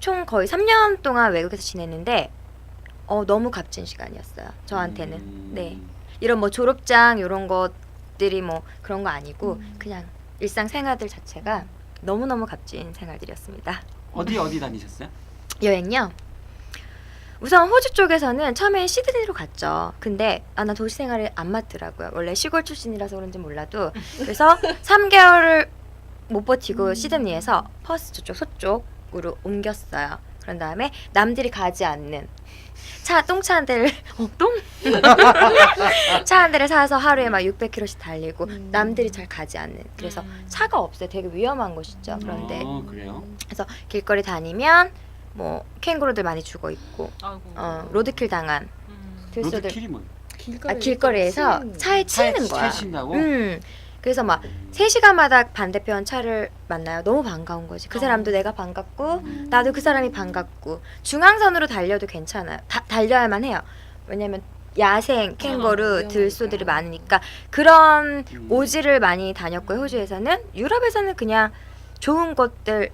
총 거의 3년 동안 외국에서 지냈는데 너무 값진 시간이었어요. 저한테는. 네. 이런 뭐 졸업장 이런 것들이 뭐 그런 거 아니고 그냥 일상 생활들 자체가 너무너무 값진 생활들이었습니다. 어디 다니셨어요? 여행요? 우선 호주 쪽에서는 처음에 시드니로 갔죠. 근데 나 도시 생활이 안 맞더라고요. 원래 시골 출신이라서 그런지 몰라도. 그래서 3개월을 못 버티고 시드니에서 퍼스 저쪽 서쪽으로 옮겼어요. 그런 다음에 남들이 가지 않는 똥차 한 대를 차 한 대를 사서 하루에 막 600km씩 달리고 남들이 잘 가지 않는, 그래서 차가 없어요. 되게 위험한 곳이죠. 그런데 그래요? 그래서 길거리 다니면 뭐 캥거루들 많이 죽어 있고 아이고. 로드킬 당한 들소들 로드킬이 뭐예요? 길거리에서 차에 치이는 거야. 차에 친다고? 그래서 막 3시간마다 반대편 차를 만나요. 너무 반가운 거지. 그 사람도 내가 반갑고 나도 그 사람이 반갑고 중앙선으로 달려도 괜찮아요. 달려야만 해요. 왜냐면 야생 캥거루 위험하니까. 들소들이 많으니까 그런 오지를 많이 다녔고요. 호주에서는. 유럽에서는 그냥 좋은 곳들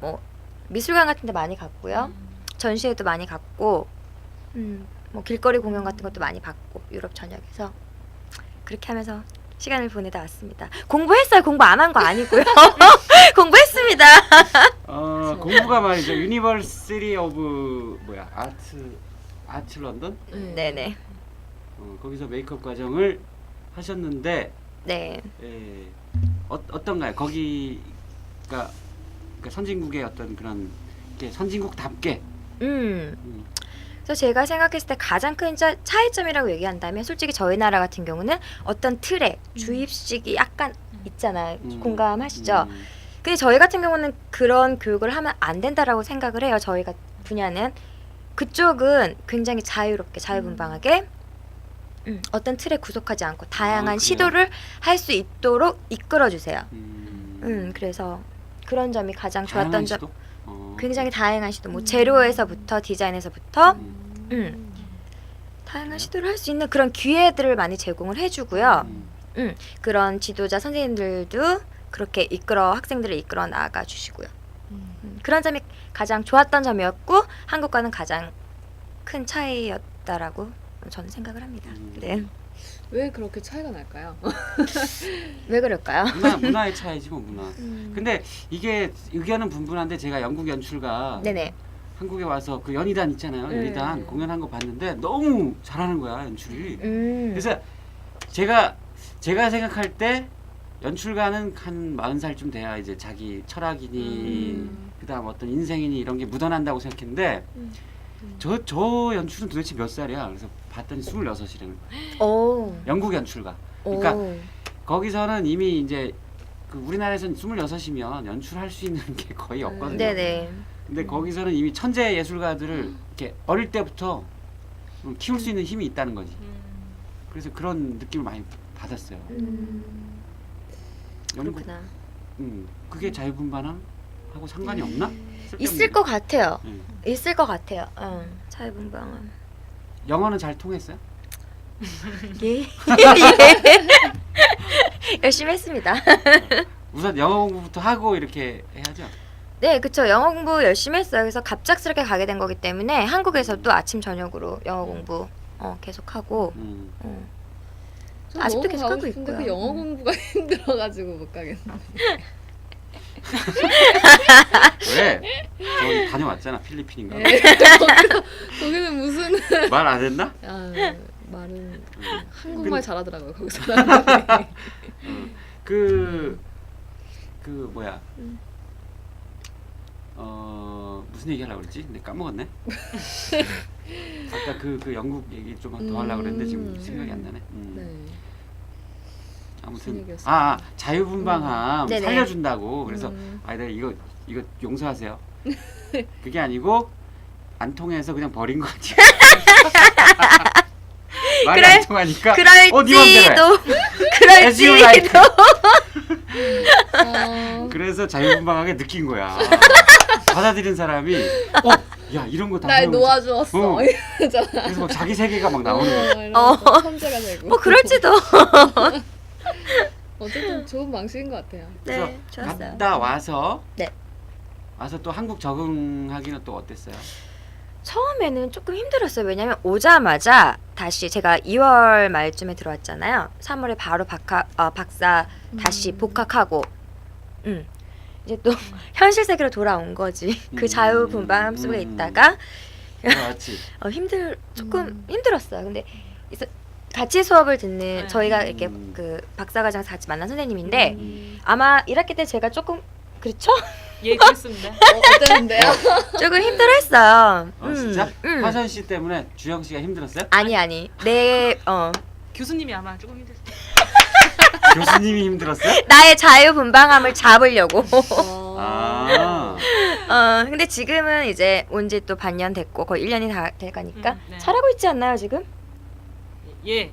뭐 미술관 같은 데 많이 갔고요. 전시회도 많이 갔고 뭐 길거리 공연 같은 것도 많이 봤고 유럽 전역에서 그렇게 하면서 시간을 보내다 왔습니다. 공부했어요. 공부 안 한 거 아니고요. 공부했습니다. 공부가 말이죠. 유니버시티 오브 아트 런던? 네네. 거기서 메이크업 과정을 하셨는데 네. 어떤가요? 거기가 그러니까 선진국의 어떤 그런 이렇게 선진국답게 그래서 제가 생각했을 때 가장 큰 차이점이라고 얘기한다면 솔직히 저희 나라 같은 경우는 어떤 틀에 주입식이 약간 있잖아요. 공감하시죠? 근데 저희 같은 경우는 그런 교육을 하면 안 된다라고 생각을 해요. 저희가 분야는. 그쪽은 굉장히 자유롭게 자유분방하게 어떤 틀에 구속하지 않고 다양한 그래요? 시도를 할 수 있도록 이끌어주세요. 그래서 그런 점이 가장 좋았던 점. 시도? 굉장히 다양한 시도, 뭐 재료에서부터 디자인에서부터 다양한 시도를 할 수 있는 그런 기회들을 많이 제공을 해주고요. 그런 지도자 선생님들도 그렇게 학생들을 이끌어 나가 주시고요. 그런 점이 가장 좋았던 점이었고 한국과는 가장 큰 차이였다라고 저는 생각을 합니다. 네. 왜 그렇게 차이가 날까요? 왜 그럴까요? 문화의 차이지 뭐 문화. 근데 이게 의견은 분분한데 제가 영국 연출가 네네. 한국에 와서 그 연희단 있잖아요. 연희단 공연한 거 봤는데 너무 잘하는 거야 연출이. 그래서 제가 생각할 때 연출가는 한 40살쯤 돼야 이제 자기 철학이니 그다음 어떤 인생이니 이런 게 묻어난다고 생각했는데 저 연출은 도대체 몇 살이야? 그래서 봤더니 26이라는 거야. 오. 영국 연출가. 그러니까 오. 거기서는 이미 이제 그 우리나라에서는 26이면 연출할 수 있는 게 거의 없거든요. 네네. 근데 거기서는 이미 천재 예술가들을 이렇게 어릴 때부터 키울 수 있는 힘이 있다는 거지. 그래서 그런 느낌을 많이 받았어요. 영국, 그렇구나. 그게 자유분방하고 상관이 없나? 있을 것 같아요. 네. 있을 것 같아요. 자유분방은. 영어는 잘 통했어요? 예. 예. 열심히 했습니다. 우선 영어 공부부터 하고 이렇게 해야죠. 네, 그쵸. 영어 공부 열심히 했어요. 그래서 갑작스럽게 가게 된 거기 때문에 한국에서도 아침 저녁으로 영어 공부 계속하고 저 아직도 너무 계속 가고 하고 싶은데 있고요. 그 영어 공부가 힘들어가지고 못 가겠네. 왜? 저기 다녀왔잖아. 필리핀인가. 거기는 무슨 말 안 했나? 말은 한국말 잘하더라고요 거기서 사람들이. 그 뭐야? 무슨 얘기 하려고 그랬지? 근데 까먹었네. 아까 그 영국 얘기 좀 더 하려고 그랬는데 지금 생각이 안 나네. 네. 아무튼 무슨 얘기였어요? 자유분방함 네네. 살려준다고. 그래서 내가 이거 용서하세요. 그게 아니고 안 통해서 그냥 버린 거 아니야? 말이 안 통하니까 네 맘대로 해. As you like. 어, 그래서 자유분방하게 느낀 거야. 받아들인 사람이 야 이런 거 다 날 하면 놓아주었어. 어. 이러잖아. 그래서 막 자기 세계가 막 나오는 거야. 이러면서 천재가 되고. 그럴지도. 어쨌든 좋은 방식인 것 같아요. 그래서 네, 좋았어요. 갔다 와서 네. 와서 또 한국 적응하기는 또 어땠어요? 처음에는 조금 힘들었어요. 왜냐면 오자마자 다시 제가 2월 말쯤에 들어왔잖아요. 3월에 바로 박사 다시 복학하고 이제 또 현실 세계로 돌아온 거지. 그 자유분방함 속에 있다가 그렇지. 조금 힘들었어요. 근데 같이 수업을 듣는 저희가 이렇게 음. 그 박사과정에서 같이 만난 선생님인데 음. 아마 1학기 때 제가 조금 그렇죠? 예, 그렇습니다. 어땠는데요? 조금 힘들었어요. 진짜? 화선 씨 때문에 주영 씨가 힘들었어요? 아니. 교수님이 아마 조금 힘들었어요. 교수님이 힘들었어요? 나의 자유분방함을 잡으려고. 근데 지금은 이제 온 지 또 반년 됐고 거의 1년이 다 돼가니까 네. 잘하고 있지 않나요 지금? 예.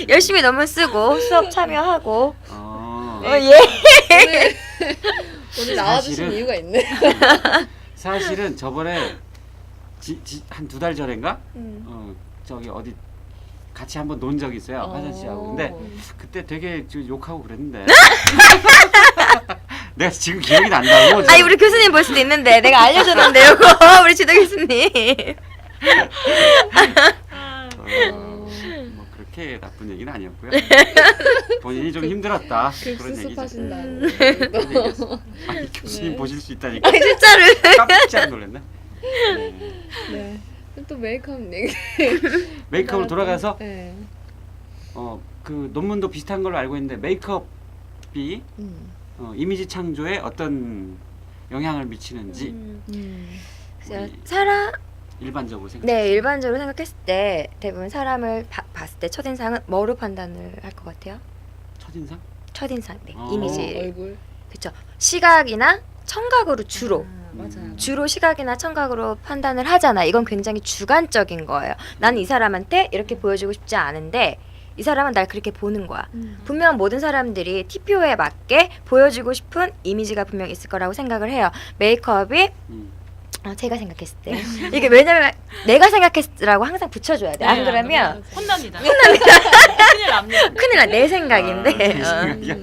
열심히 논문 쓰고 수업 참여하고 네. 예. 오늘 나와주신 사실은- 이유가 있네. 사실은 저번에 한 2달 전인가? 저기 어디 같이 한번 논 적이 있어요. 화선 씨하고. 근데 그때 되게 욕하고 그랬는데. 내가 지금 기억이 난다고. 아니 우리 교수님 볼 수도 있는데 내가 알려줬는데 요거 우리 지도 교수님. 뭐 그렇게 나쁜 얘기는 아니었고요. 본인이 좀 힘들었다. 그런 얘기죠. 급수습하신다고. 그런 얘기였어. 아니 교수님 네. 보실 수 있다니까. 아니 진짜로. 깜짝 놀랐네. 네. 또 메이크업 얘기. 메이크업으로 돌아가서 네. 그 논문도 비슷한 걸로 알고 있는데 메이크업이 이미지 창조에 어떤 영향을 미치는지 우리 일반적으로 생각. 네 일반적으로 생각했을 때 대부분 사람을 봤을 때 첫인상은 뭐로 판단을 할 것 같아요? 첫인상? 첫인상 네 어. 이미지 얼굴. 그쵸 시각이나 청각으로 주로 맞아요. 주로 시각이나 청각으로 판단을 하잖아. 이건 굉장히 주관적인 거예요. 나는 이 사람한테 이렇게 보여주고 싶지 않은데 이 사람은 날 그렇게 보는 거야. 분명 모든 사람들이 TPO에 맞게 보여주고 싶은 이미지가 분명 있을 거라고 생각을 해요. 메이크업이 제가 생각했을 때 이게 왜냐면 내가 생각했으라고 항상 붙여줘야 돼. 안 네, 그러면 혼납니다. 큰일 납니다. 큰일 나. 내 생각인데. 내 생각이야.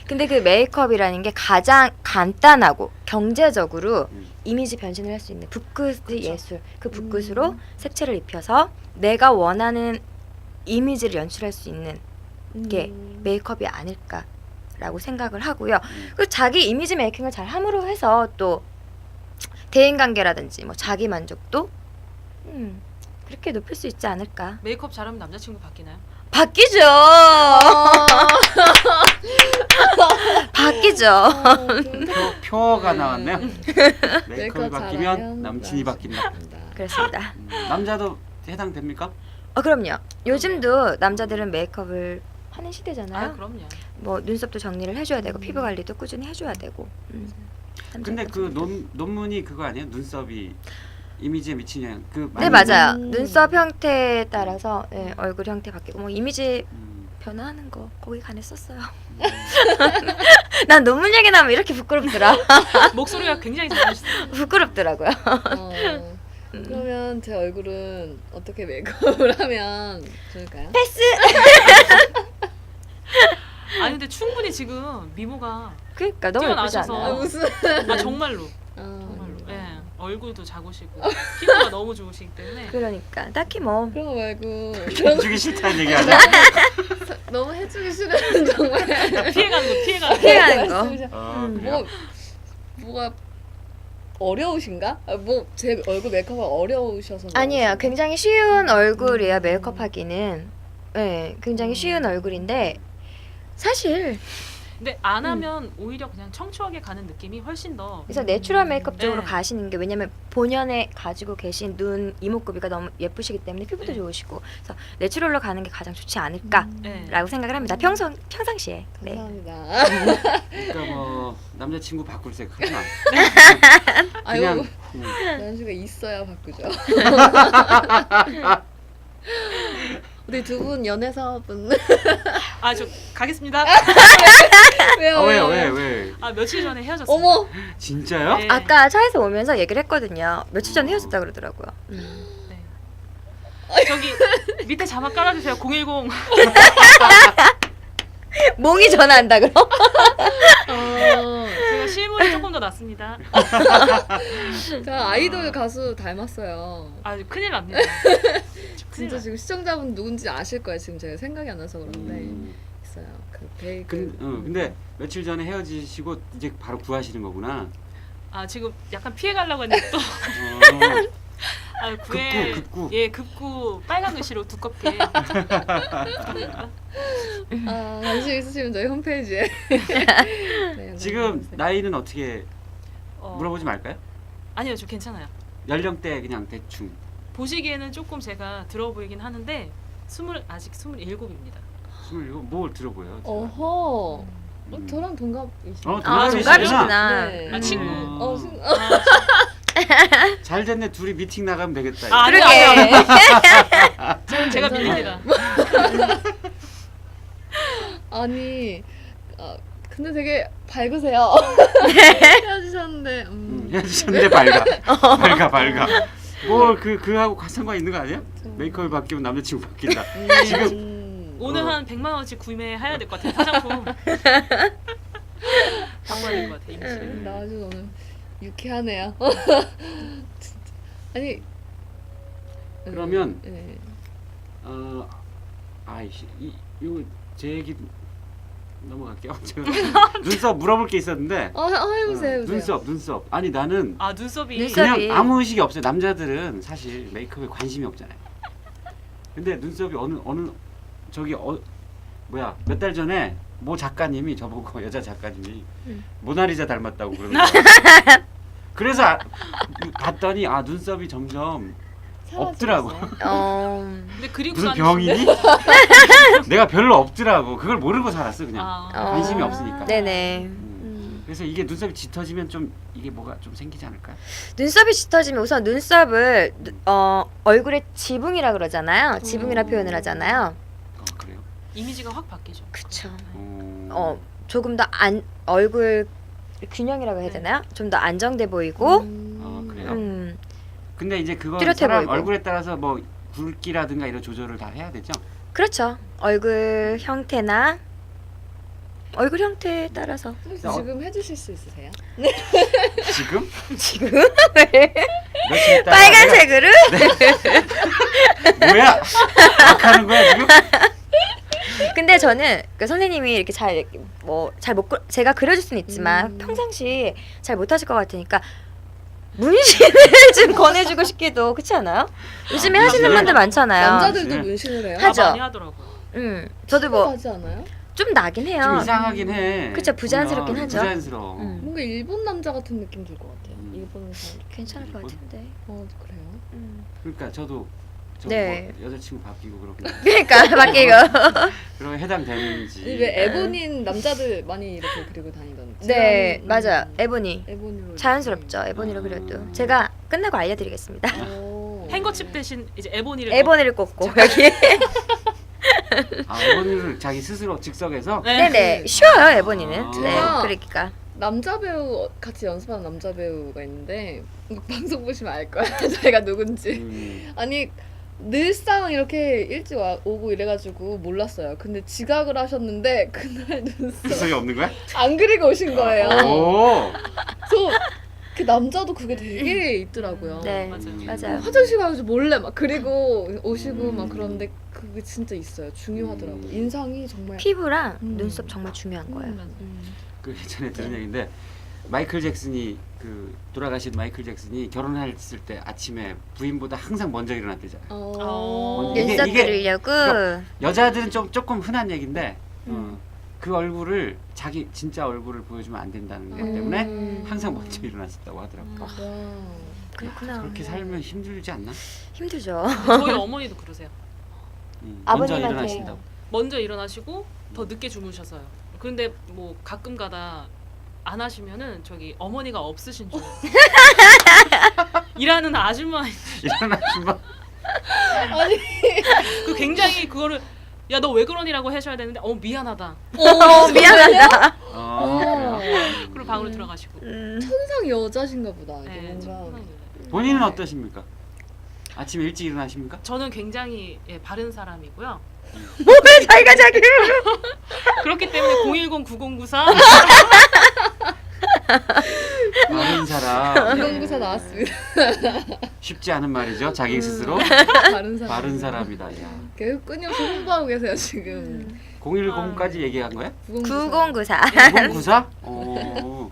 근데 그 메이크업이라는 게 가장 간단하고 경제적으로 이미지 변신을 할 수 있는 붓끝의 예술. 그 붓끝으로 색채를 입혀서 내가 원하는 이미지를 연출할 수 있는 게 메이크업이 아닐까라고 생각을 하고요. 그리고 자기 이미지 메이킹을 잘 함으로 해서 또 대인관계라든지 뭐 자기 만족도 그렇게 높일 수 있지 않을까. 메이크업 잘하면 남자친구 바뀌나요? 바뀌죠. 바뀌죠. 표어가 나왔네요. 메이크업이 메이크업 바뀌면 잘하면 남친이 바뀐다. 그렇습니다. 남자도 해당됩니까? 그럼요. 요즘도 남자들은 메이크업을 하는 시대잖아요. 아, 그럼요. 뭐 눈썹도 정리를 해줘야 되고 피부 관리도 꾸준히 해줘야 되고. 근데 그 논문이 그거 아니에요? 눈썹이 이미지에 미치는 영향. 네 맞아요. 눈썹 형태에 따라서 얼굴 형태 바뀌고 뭐 이미지 변화하는 거 거기 간에 썼어요. 난 논문 얘기 나면 이렇게 부끄럽더라. 목소리가 굉장히 잘하시네요. 부끄럽더라고요. 그러면 제 얼굴은 어떻게 메이크업을 하면 좋을까요? 패스. 아니 근데 충분히 지금 미모가 그러니까 너무 예쁘지 뛰어나셔서. 않아요? 무슨? 아 정말로 정말로 얼굴도 작으시고 피부가 너무 좋으시기 때문에 그러니까 딱히 뭐 그런 거 말고 해주기 싫다는 얘기 아니야? 너무 해주기 싫은 정말 피해가는 거. 그래요? 뭐가 어려우신가? 뭐 제 얼굴 메이크업가 어려우셔서 아니에요. 그러신가? 굉장히 쉬운 얼굴이에요. 메이크업 하기는. 네, 굉장히 쉬운 얼굴인데 사실 근데 안 하면 오히려 그냥 청초하게 가는 느낌이 훨씬 더 그래서 내추럴 메이크업 쪽으로 네. 가시는 게 왜냐면 본연에 가지고 계신 눈 이목구비가 너무 예쁘시기 때문에 피부도 네. 좋으시고 그래서 내추럴로 가는 게 가장 좋지 않을까라고 네. 생각을 합니다. 평상시에. 네. 감사합니다. 그러니까 뭐 남자친구 바꿀 생각 하지 마. 아유, 그냥 연수가 있어야 바꾸죠. 우리 두 분 연애 사업은 아 저 가겠습니다. 왜요? 왜? 아 며칠 전에 헤어졌어요. 어머, 진짜요? 네. 아까 차에서 오면서 얘기를 했거든요. 며칠 전에 헤어졌다 그러더라고요. 네. 저기 밑에 자막 깔아주세요. 010. 몽이 전화한다 그럼? 제가 실물이 조금 더 낫습니다. 저 아이돌 가수 닮았어요. 아 큰일 납니다. 큰일 진짜 나요. 지금 시청자분 누군지 아실 거예요. 지금 제가 생각이 안 나서 그런데 음. 있어요. 그 베이글. 근데 며칠 전에 헤어지시고 이제 바로 구하시는 거구나. 아 지금 약간 피해 가려고 했는데 또 아, 구해 급구. 예 급구 빨간 글씨로 두껍게 아, 관심 있으시면 저희 홈페이지에. 네, 영상 지금 보세요. 나이는 어떻게 어, 물어보지 말까요? 아니요 저 괜찮아요. 연령대 그냥 대충. 보시기에는 조금 제가 들어 보이긴 하는데 아직 27입니다. 27. 뭘 들어보여요? 제가? 어허. 음. 저랑 동갑이시죠? 어, 아, 동갑이시구나. 네. 아, 친구. 친구. 잘 됐네. 둘이 미팅 나가면 되겠다. 아, 이거. 그러게. 제가 괜찮아요. 밀립니다. 아니, 근데 되게 밝으세요. 헤어지셨는데, 헤어지셨는데 밝아. 밝아. 뭘 그하고 상관 있는 거 아니야? 메이크업이 바뀌면 남자친구 바뀐다. 지금 오늘 한 100만 원씩 구매해야 될 것 같아요. 화장품. 바꿔야 될 것 같아요. 이미지. 나 아주 오늘 유쾌하네요. 진짜. 아니. 그러면 네. 아이씨 이거 제 얘기 넘어갈게요. 제가 눈썹 물어볼 게 있었는데. 해보세요. 눈썹. 아니 나는 아 눈썹이 눈썹이- 그냥 아무 의식이 없어요. 남자들은 사실 메이크업에 관심이 없잖아요. 근데 눈썹이 어느 저기 뭐야 몇 달 전에 모 작가님이 저보고 여자 작가님이 모나리자 닮았다고 그러는 거예요. 그래서 봤더니 눈썹이 점점 없더라고. 근데 그리고 무슨 나는 병이니? 내가 별로 없더라고. 그걸 모르고 살았어 그냥. 아, 관심이 없으니까. 네네. 그래서 이게 눈썹이 짙어지면 좀 이게 뭐가 좀 생기지 않을까요? 눈썹이 짙어지면 우선 눈썹을 얼굴의 지붕이라 그러잖아요. 지붕이라 표현을 하잖아요. 그래요? 이미지가 확 바뀌죠. 그쵸. 어. 조금 더 얼굴 균형이라고 해야 되나요? 좀 더 안정돼 보이고. 그래요? 근데 이제 그거 뚜렷해 사람 보이고. 얼굴에 따라서 뭐 굵기라든가 이런 조절을 다 해야 되죠? 그렇죠. 얼굴 형태나 얼굴 형태에 따라서. 지금 해주실 수 있으세요? 지금? 지금 며칠 있다가 빨간색으로 내가 뭐야? 막 하는 거야 지금? 근데 저는 그 선생님이 이렇게 제가 그려줄 수는 있지만 평상시 잘 못하실 것 같으니까 문신을 좀 권해주고 싶기도 그렇지 않아요? 요즘에 하시는 문신을? 분들 많잖아요. 남자들도 문신을 해요? 하죠. 많이 하더라고요. 저도 뭐 하지 않아요? 좀 나긴 해요. 좀 이상하긴 해. 그쵸, 부자연스럽긴 보면 하죠. 부자연스러워. 뭔가 일본 남자 같은 느낌 들 것 같아요. 일본 사람. 괜찮을 것 같은데. 그래요? 그러니까 저도 네. 뭐 여자친구 바뀌고 그렇구나. 그러니까 바뀌고. 그러면 해당되는지. 왜 에보닌 남자들 많이 이렇게 그리고 다니던데. 네, 맞아. 에보니. 에보니로. 자연스럽죠. 에보니로 그려도. 제가 끝나고 알려드리겠습니다. 행거칩 대신 이제 에보니를 에보니를 꽂고 여기. 에보니를 자기 스스로 즉석에서. 네네. 쉬워요 에보니는. 네, 제가 그러니까. 남자 배우 같이 연습하는 남자 배우가 있는데 이거 방송 보시면 알 거야. 자기가 누군지. 아니 늘상 이렇게 일찍 오고 이래가지고 몰랐어요. 근데 지각을 하셨는데 그날 눈썹 즉석이 없는 거야? 안 그리고 오신 거예요. 오. 그래서 그 남자도 그게 되게 있더라고요. 네, 맞아요. 화장실 가서 몰래 막 그리고 오시고 막 그런데 그게 진짜 있어요. 중요하더라고. 인상이 정말 피부랑 눈썹 정말 중요한 거예요. 그 예전에 들은 얘기인데 마이클 잭슨이 돌아가신 마이클 잭슨이 결혼했을 때 아침에 부인보다 항상 먼저 일어났대잖아요. 이게- 눈썹 이게- 그리려고. 그러니까 여자들은 조금 흔한 얘기인데 그 얼굴을 자기 진짜 얼굴을 보여주면 안 된다는 것 때문에 항상 먼저 일어났었다고 하더라고요. 와. 그렇구나. 그렇게 살면 힘들지 않나? 힘들죠. 저희 어머니도 그러세요. 먼저 아버님한테- 일어나신다고. 먼저 일어나시고 더 늦게 주무셔서요. 그런데 뭐 가끔 가다 안 하시면은 저기 어머니가 없으신 줄 일하는 아줌마 일어나시면 아니. 그 굉장히 그거를 야 너 왜 그러니라고 하셔야 되는데 미안하다. 미안하다. 그래요? 그리고 방으로 들어가시고. 천상 여자신가 보다. 이게 네, 뭔가. 천상이에요. 본인은 어떠십니까? 아침에 일찍 일어나십니까? 저는 굉장히 바른 사람이고요. 왜 자기가 자기를? 그렇기 때문에 010-9094 바른 사람. 연구사 나왔습니다. 쉽지 않은 말이죠. 자기 스스로 다른 사람. 바른 사람이다. 야. 계속 끊임없이 홍보하고 계세요 지금. 010까지 얘기한 거야? 9094. 094? 어.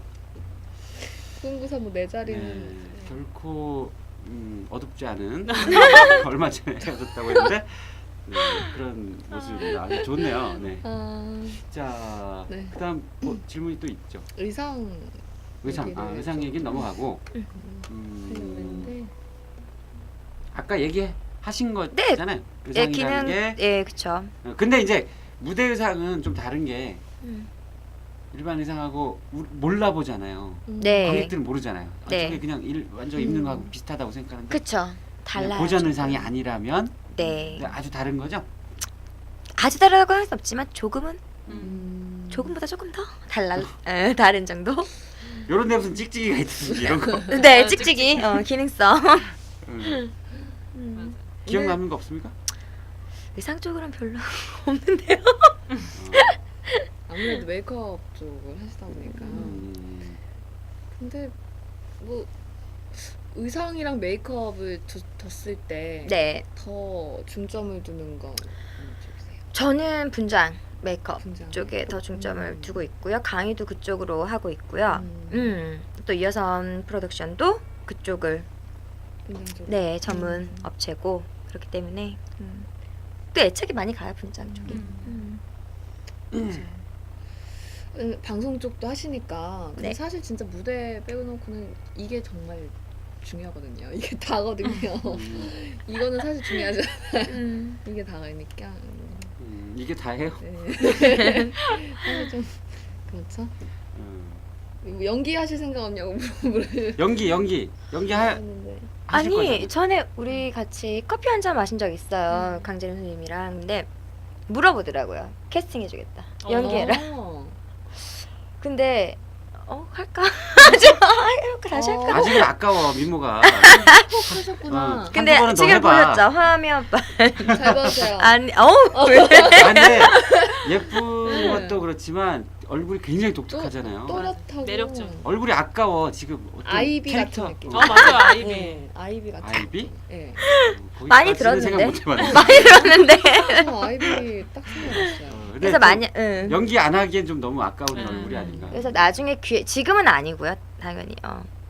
9094 뭐 네 자리는. 네, 결코 어둡지 않은 얼마 전에 헤어졌다고 했는데 그런 모습입니다. 아주 좋네요. 네. 자, 네. 그다음 뭐 질문이 또 있죠. 의상. 의상 얘기는 넘어가고. 했는데. 아까 얘기하신 네. 거잖아요. 의상이라는 얘기는 게. 예, 그렇죠. 근데 이제 무대 의상은 좀 다른 게 음. 일반 의상하고 몰라 보잖아요. 네. 관객들은 모르잖아요. 네. 저게 그냥 완전 입는 거하고 비슷하다고 생각하는데 그렇죠. 그냥 달라요. 고전 의상이 아니라면 네. 아주 다른 거죠. 아주 다르다고 할 수 없지만 조금은 조금 조금보다 조금 더 다른 정도. 이런 데 무슨 찍찍이가 있든지 이런 거. 네, 찍찍이 기능성. 기억 남는 거 없습니까? 의상 쪽으로는 별로 없는데요. 아무래도 메이크업 쪽을 하시다 보니까. 근데 뭐 의상이랑 메이크업을 뒀을 때 더 네, 중점을 두는 건 어느 쪽이세요? 저는 분장 메이크업 분장. 쪽에 더 중점을 두고 있고요. 강의도 그쪽으로 하고 있고요. 또 이어선 프로덕션도 그쪽을 분장 쪽. 네 전문 업체고 그렇기 때문에 또 애착이 많이 가요 분장 쪽에. 방송 쪽도 하시니까 근데 네. 사실 진짜 무대 빼놓고는 이게 정말 중요하거든요. 이게 다거든요. 이거는 사실 중요하지 않아요. 이게 다니까. 이게 다예요. 네. 사실 좀 그렇죠. 뭐 연기하실 생각 없냐고 연기 물어봤는데 하실 아니 거잖아요. 전에 우리 같이 커피 한 잔 마신 적 있어요. 강재림 선생님이랑. 근데 물어보더라고요. 캐스팅 해주겠다. 연기해라. 근데 할까? 해볼까 다시 할까? 아직은 아까워 민모가. 꼭 하셨구나. 근데 한두 번은 더 지금 해봐. 보셨죠? 화면 잘 봐주세요. 아니 근데 예쁜 것도 그렇지만 얼굴이 굉장히 독특하잖아요. 또렷하고 매력적. 얼굴이 아까워 지금 어떤 아이비 캐릭터. 같은 느낌. 맞아요 아이비. 네, 아이비 같은. 아이비? 네. 많이 거기까지는 들었는데. 생각 못 해봤네. 많이 들었는데. 저 아이비 딱 생각났어요. 근데 그래서 좀 많이 연기 안 하기엔 좀 너무 아까운 얼굴이 아닌가. 그래서 나중에 지금은 아니고요. 당연히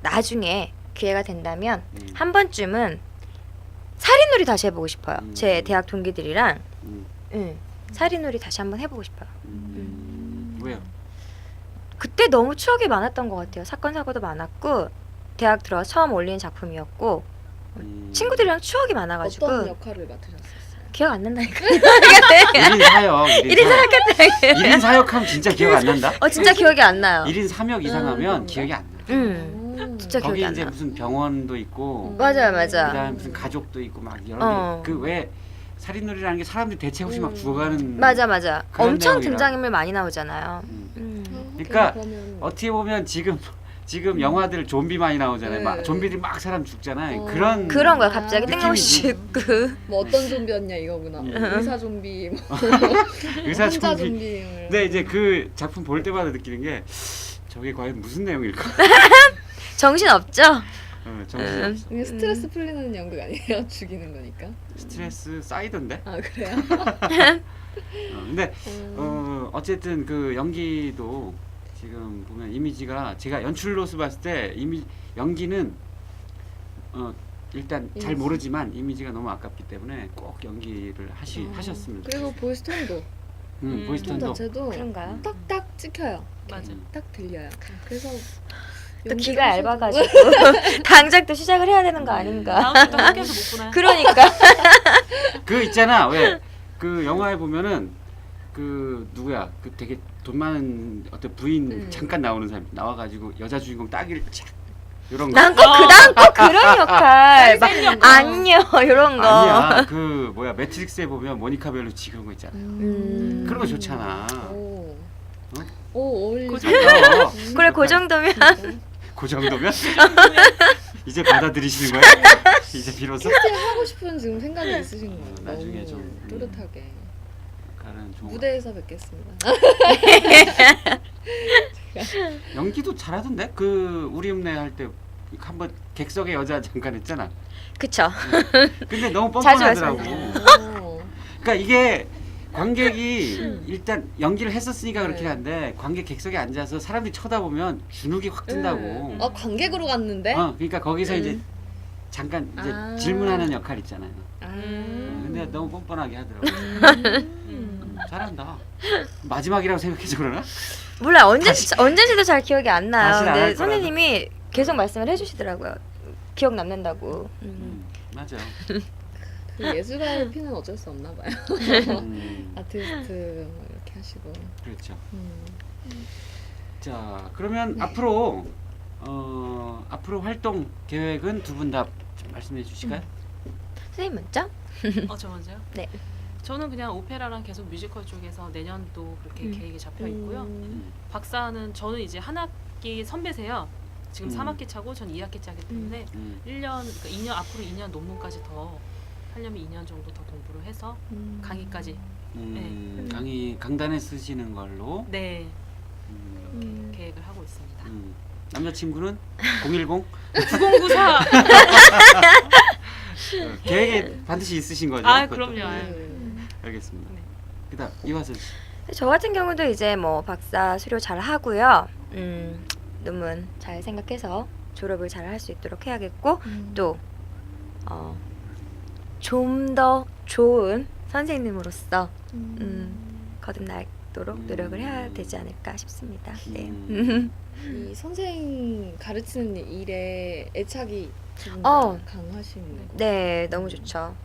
나중에 기회가 된다면 한 번쯤은 살인놀이 다시 해보고 싶어요. 제 대학 동기들이랑 살인놀이 다시 한번 해보고 싶어요. 왜요? 그때 너무 추억이 많았던 것 같아요. 사건 사고도 많았고 대학 들어서 처음 올린 작품이었고 친구들이랑 추억이 많아가지고 어떤 역할을 맡으셨었어요? 기억 안 난다니까. 1인 사역. 1인 사역 했대. 1인 사역하면 진짜 기억 안 난다? 진짜 기억이 안 나요. 1인 3역 이상 하면 기억이 안 나. 진짜 거기 기억이 안 이제 나. 무슨 병원도 있고 맞아요, 맞아. 그다음에 무슨 가족도 있고 막 여러 개. 그 왜 살인놀이라는 게 사람들이 대체 없이 막 죽어가는 맞아. 그런 엄청 내용이라. 등장인물 많이 나오잖아요. 그러니까 그러면 어떻게 보면 지금 영화들 좀비 많이 나오잖아요. 네. 막 좀비들이 막 사람 죽잖아요. 그런 거야 갑자기 느낌이 뜬금없이 죽고. 뭐 어떤 좀비였냐 이거구나. 의사 좀비, 뭐 의사 혼자 좀비. 좀비. 근데 이제 그 작품 볼 때마다 느끼는 게 저게 과연 무슨 내용일까? 정신 없죠? 정신 없어. 이게 스트레스 풀리는 연극 아니에요? 죽이는 거니까. 스트레스 쌓이던데. 아 그래요? 근데 어쨌든 그 연기도 지금 보면 이미지가 제가 연출로서 봤을 때 연기는 일단 잘 모르지만 이미지가 너무 아깝기 때문에 꼭 연기를 하셨습니다. 그리고 보이스 톤도 보이스 톤 톤도. 자체도 그런가요? 딱딱 찍혀요. 맞아. 딱 들려요. 그래서 또 연기를 귀가 하셔도- 얇아가지고 당장 또 시작을 해야 되는 거 아닌가? 다음 주도 학교에서 못 보나요? 그러니까 그 있잖아 왜 그 영화에 보면은 그 누구야 그 되게 돈 많은 어떤 부인 잠깐 나오는 사람 나와가지고 여자 주인공 따기를 착 이런 거. 난 꼭 그다음 꼭 그런 역할 막 셀 역할. 안녕 이런 거. 아니야 그 뭐야 매트릭스에 보면 모니카 벨루치 그런 거 있잖아. 그런 거 좋잖아. 오. 어? 오 어울리죠. 어, 그래 그 정도면 그 정도면 이제 받아들이시는 거야? 이제 비로소 하고 싶은 지금 생각이 있으신 거예요. 나중에 너무 좀, 또렷하게 가는 좋은 무대에서 뵙겠습니다. 연기도 잘하던데 그 우리 읍내 할 때 한번 객석에 여자 잠깐 했잖아. 그쵸. 근데 너무 자주 뻔뻔하더라고. 말씀하세요. 오. 그러니까 이게 관객이 일단 연기를 했었으니까 그렇긴 네. 한데 관객 객석에 앉아서 사람들이 쳐다보면 주눅이 확 든다고. 관객으로 갔는데. 그러니까 거기서 이제 잠깐 이제 아. 질문하는 역할 있잖아요. 아. 근데 너무 뻔뻔하게 하더라고. 음. 잘한다. 마지막이라고 생각해서 그러나? 몰라 언제인지도 잘 기억이 안 나요. 다시는 안할 근데 거라도. 선생님이 계속 말씀을 해주시더라고요. 기억 남는다고. 맞아요. 그 예술가의 피는 어쩔 수 없나 봐요. 음, 아티스트 뭐 이렇게 하시고. 그렇죠. 음. 자, 그러면 네. 앞으로 활동 계획은 두 분 다 말씀해 주실까요? 선생님 먼저? 저 먼저요? 네. 저는 그냥 오페라랑 계속 뮤지컬 쪽에서 내년도 그렇게 계획이 잡혀 있고요. 박사는 저는 이제 한 학기 선배세요. 지금 3학기 차고 전 2학기 차기 때문에 1년, 그러니까 2년 앞으로 2년 논문까지 더 하려면 2년 정도 더 공부를 해서 강의까지. 강단에 쓰시는 걸로. 네, 음, 계획을 하고 있습니다. 남자친구는 010 9094. 계획에 반드시 있으신 거죠? 아, 그것도? 그럼요. 알겠습니다. 네. 그다음 이화선 씨. 저 같은 경우도 이제 뭐 박사 수료 잘 하고요. 논문 잘 생각해서 졸업을 잘 할 수 있도록 해야겠고 또 좀 더 좋은 선생님으로서 거듭나도록 노력을 해야 되지 않을까 싶습니다. 네. 이 선생 가르치는 일에 애착이 좀 강하신 거예요. 네, 너무 좋죠.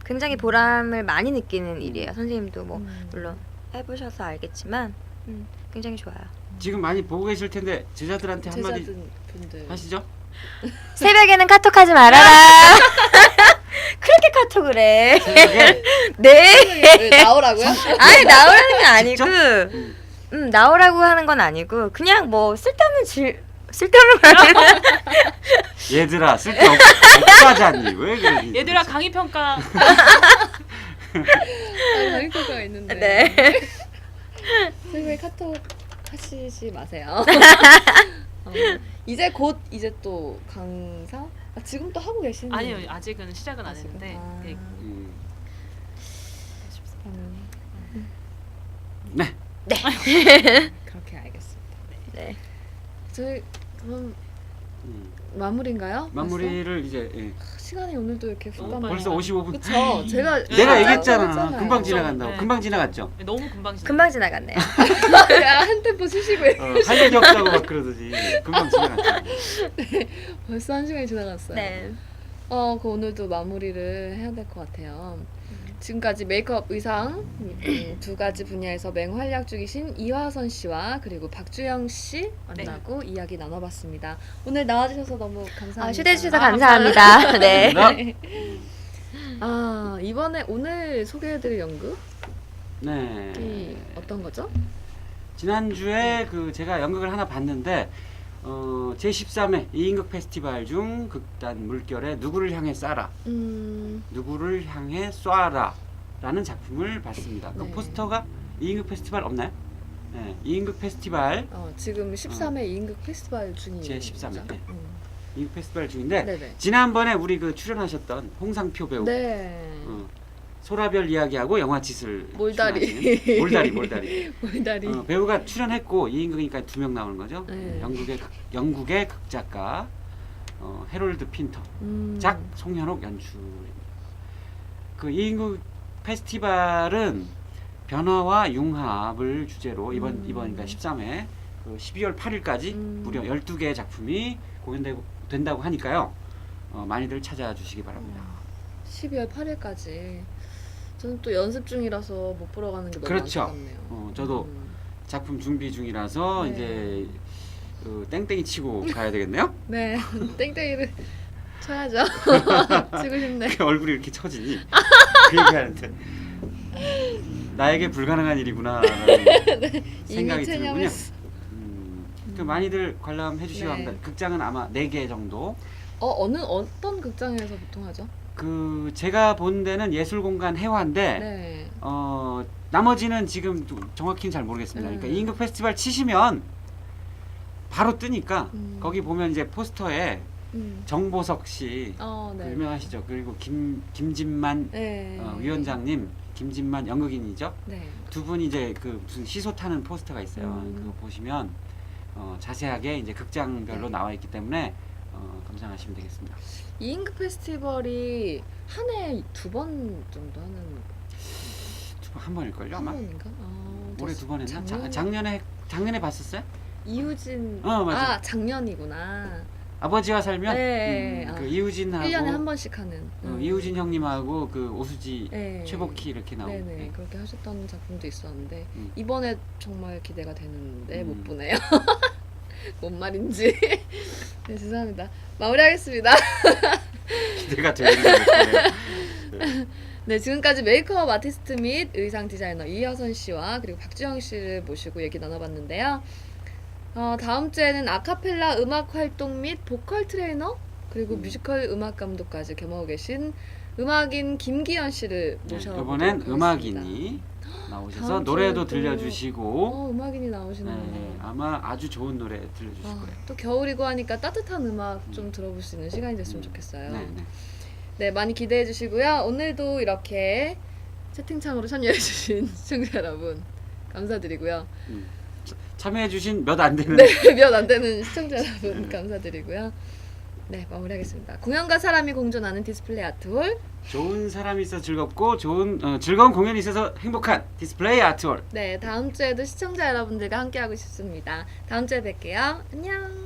굉장히 보람을 많이 느끼는 일이에요. 선생님도 뭐 물론 해보셔서 알겠지만 굉장히 좋아요. 지금 많이 보고 계실 텐데 제자들한테 한마디 제자분들 하시죠. 새벽에는 카톡하지 말아라. 그렇게 카톡을 해. 새벽에 네. 왜 나오라고요? 아니 나오라는 게 아니고, 나오라고 하는 건 아니고 그냥 뭐 쓸데없는 말. 얘들아 쓸데없다잖니 왜 그래? 얘들아 강의 평가. 강의표가 있는데. 네. 새벽에 카톡 하시지 마세요. 이제 곧 이제 또 강사? 지금 또 하고 계시는? 아니요, 아직은 시작은 안 아직은? 했는데. 아. 네. 네. 그렇게 알겠습니다. 네. 저희 그럼 음, 마무리인가요? 마무리를 이제 벌써? 시간이 오늘도 이렇게 훅 너무 가네요. 벌써 55분. 그쵸? 제가 내가 얘기했잖아. 했잖아요. 금방 지나간다고. 네. 금방 지나갔죠. 너무 금방 지나가요. 금방 지나갔네요. 야, 한 템포 쉬시고 할 얘기 없다고 막 그러더니 금방 지나갔죠. 벌써 한 시간이 지나갔어요. 네. 그 오늘도 마무리를 해야 될 것 같아요. 지금까지 메이크업, 의상 두 가지 분야에서 맹활약 중이신 이화선 씨와 그리고 박주영 씨 만나고 이야기 나눠봤습니다. 오늘 나와주셔서 너무 감사합니다. 초대해 주셔서 감사합니다. 네. 이번에 오늘 소개해드릴 연극이 네. 어떤 거죠? 지난주에 그 제가 연극을 하나 봤는데 제13회 이인극 페스티벌 중 극단 물결의 누구를 향해 쏴라 누구를 향해 쏴라 라는 작품을 봤습니다. 그 네. 포스터가 이인극 페스티벌 없나요? 네, 이인극 페스티벌 지금 13회 이인극 페스티벌 중이에요. 제13회 네. 이인극 페스티벌 중인데 네네. 지난번에 우리 그 출연하셨던 홍상표 배우 네. 소라별 이야기하고 영화 짓을 몰다리. 출연하신 몰다리 몰다리. 배우가 출연했고 이인극이니까 2명 나오는 거죠. 네. 영국의 극작가 해롤드 핀터, 작 송현옥 연출입니다. 그 이인극 페스티벌은 변화와 융합을 주제로 이번 음. 그러니까 13회 그 12월 8일까지 음. 무려 12개의 작품이 된다고 하니까요. 많이들 찾아주시기 바랍니다. 12월 8일까지. 저는 또 연습 중이라서 못 보러 가는 게 너무 그렇죠. 안타깝네요. 저도 작품 준비 중이라서 네. 이제 땡땡이 치고 가야 되겠네요. 네, 땡땡이를 쳐야죠. 치고 싶네. 그 얼굴이 이렇게 처지니 그 얘기하는데 나에게 불가능한 일이구나라는 생각이 이미 들군요. 체념했어. 그 많이들 관람해 주시기 네. 바랍니다. 극장은 아마 4개 정도. 어떤 극장에서 보통 하죠? 그 제가 본 데는 예술공간 해화인데 네. 나머지는 지금 정확히는 잘 모르겠습니다. 그러니까 이인극 페스티벌 치시면 바로 뜨니까 거기 보면 이제 포스터에 정보석 씨 네. 그 유명하시죠. 그리고 김진만 네. 위원장님, 김진만 연극인이죠. 네. 두 분이 이제 그 무슨 시소 타는 포스터가 있어요. 그거 보시면 자세하게 이제 극장별로 네. 나와 있기 때문에 감상하시면 되겠습니다. 이인극 페스티벌이 한 해에 2번 정도 하는 한 번일걸요 아마. 한 번인가? 올해 2번 했나? 작년에 작년에 봤었어요? 이우진. 맞아. 작년이구나. 아버지와 살면 네. 그 이우진하고 1년에 한 번씩 하는. 이우진 형님하고 그 오수지 네. 최복희 이렇게 나오고. 네네. 그렇게 하셨던 작품도 있었는데 음. 이번에 정말 기대가 되는데 못 음. 보네요. 뭔 말인지. 네, 죄송합니다. 마무리하겠습니다. 기대가 되는 거예요. 네, 지금까지 메이크업 아티스트 및 의상 디자이너 이하선 씨와 그리고 박주영 씨를 모시고 얘기 나눠봤는데요. 다음 주에는 아카펠라 음악 활동 및 보컬 트레이너 그리고 뮤지컬 음악 감독까지 겸하고 계신 음악인 김기현 씨를 모셔보도록 이번엔 하겠습니다. 음악인이 나오셔서 다음 노래도 주에 또- 들려주시고 음악인이 나오시는 네, 아마 아주 좋은 노래 들려주실 거예요. 또 겨울이고 하니까 따뜻한 음악 좀 들어볼 수 있는 시간이 됐으면 좋겠어요. 네, 네. 네, 많이 기대해 주시고요. 오늘도 이렇게 채팅창으로 참여해 주신 시청자 여러분 감사드리고요. 참여해주신 몇 안 되는 네, 몇 안 되는 시청자 여러분 감사드리고요. 네, 마무리하겠습니다. 공연과 사람이 공존하는 디스플레이 아트홀. 좋은 사람이 있어 즐겁고 즐거운 공연이 있어서 행복한 디스플레이 아트홀. 네, 다음 주에도 시청자 여러분들과 함께하고 싶습니다. 다음 주에 뵐게요. 안녕.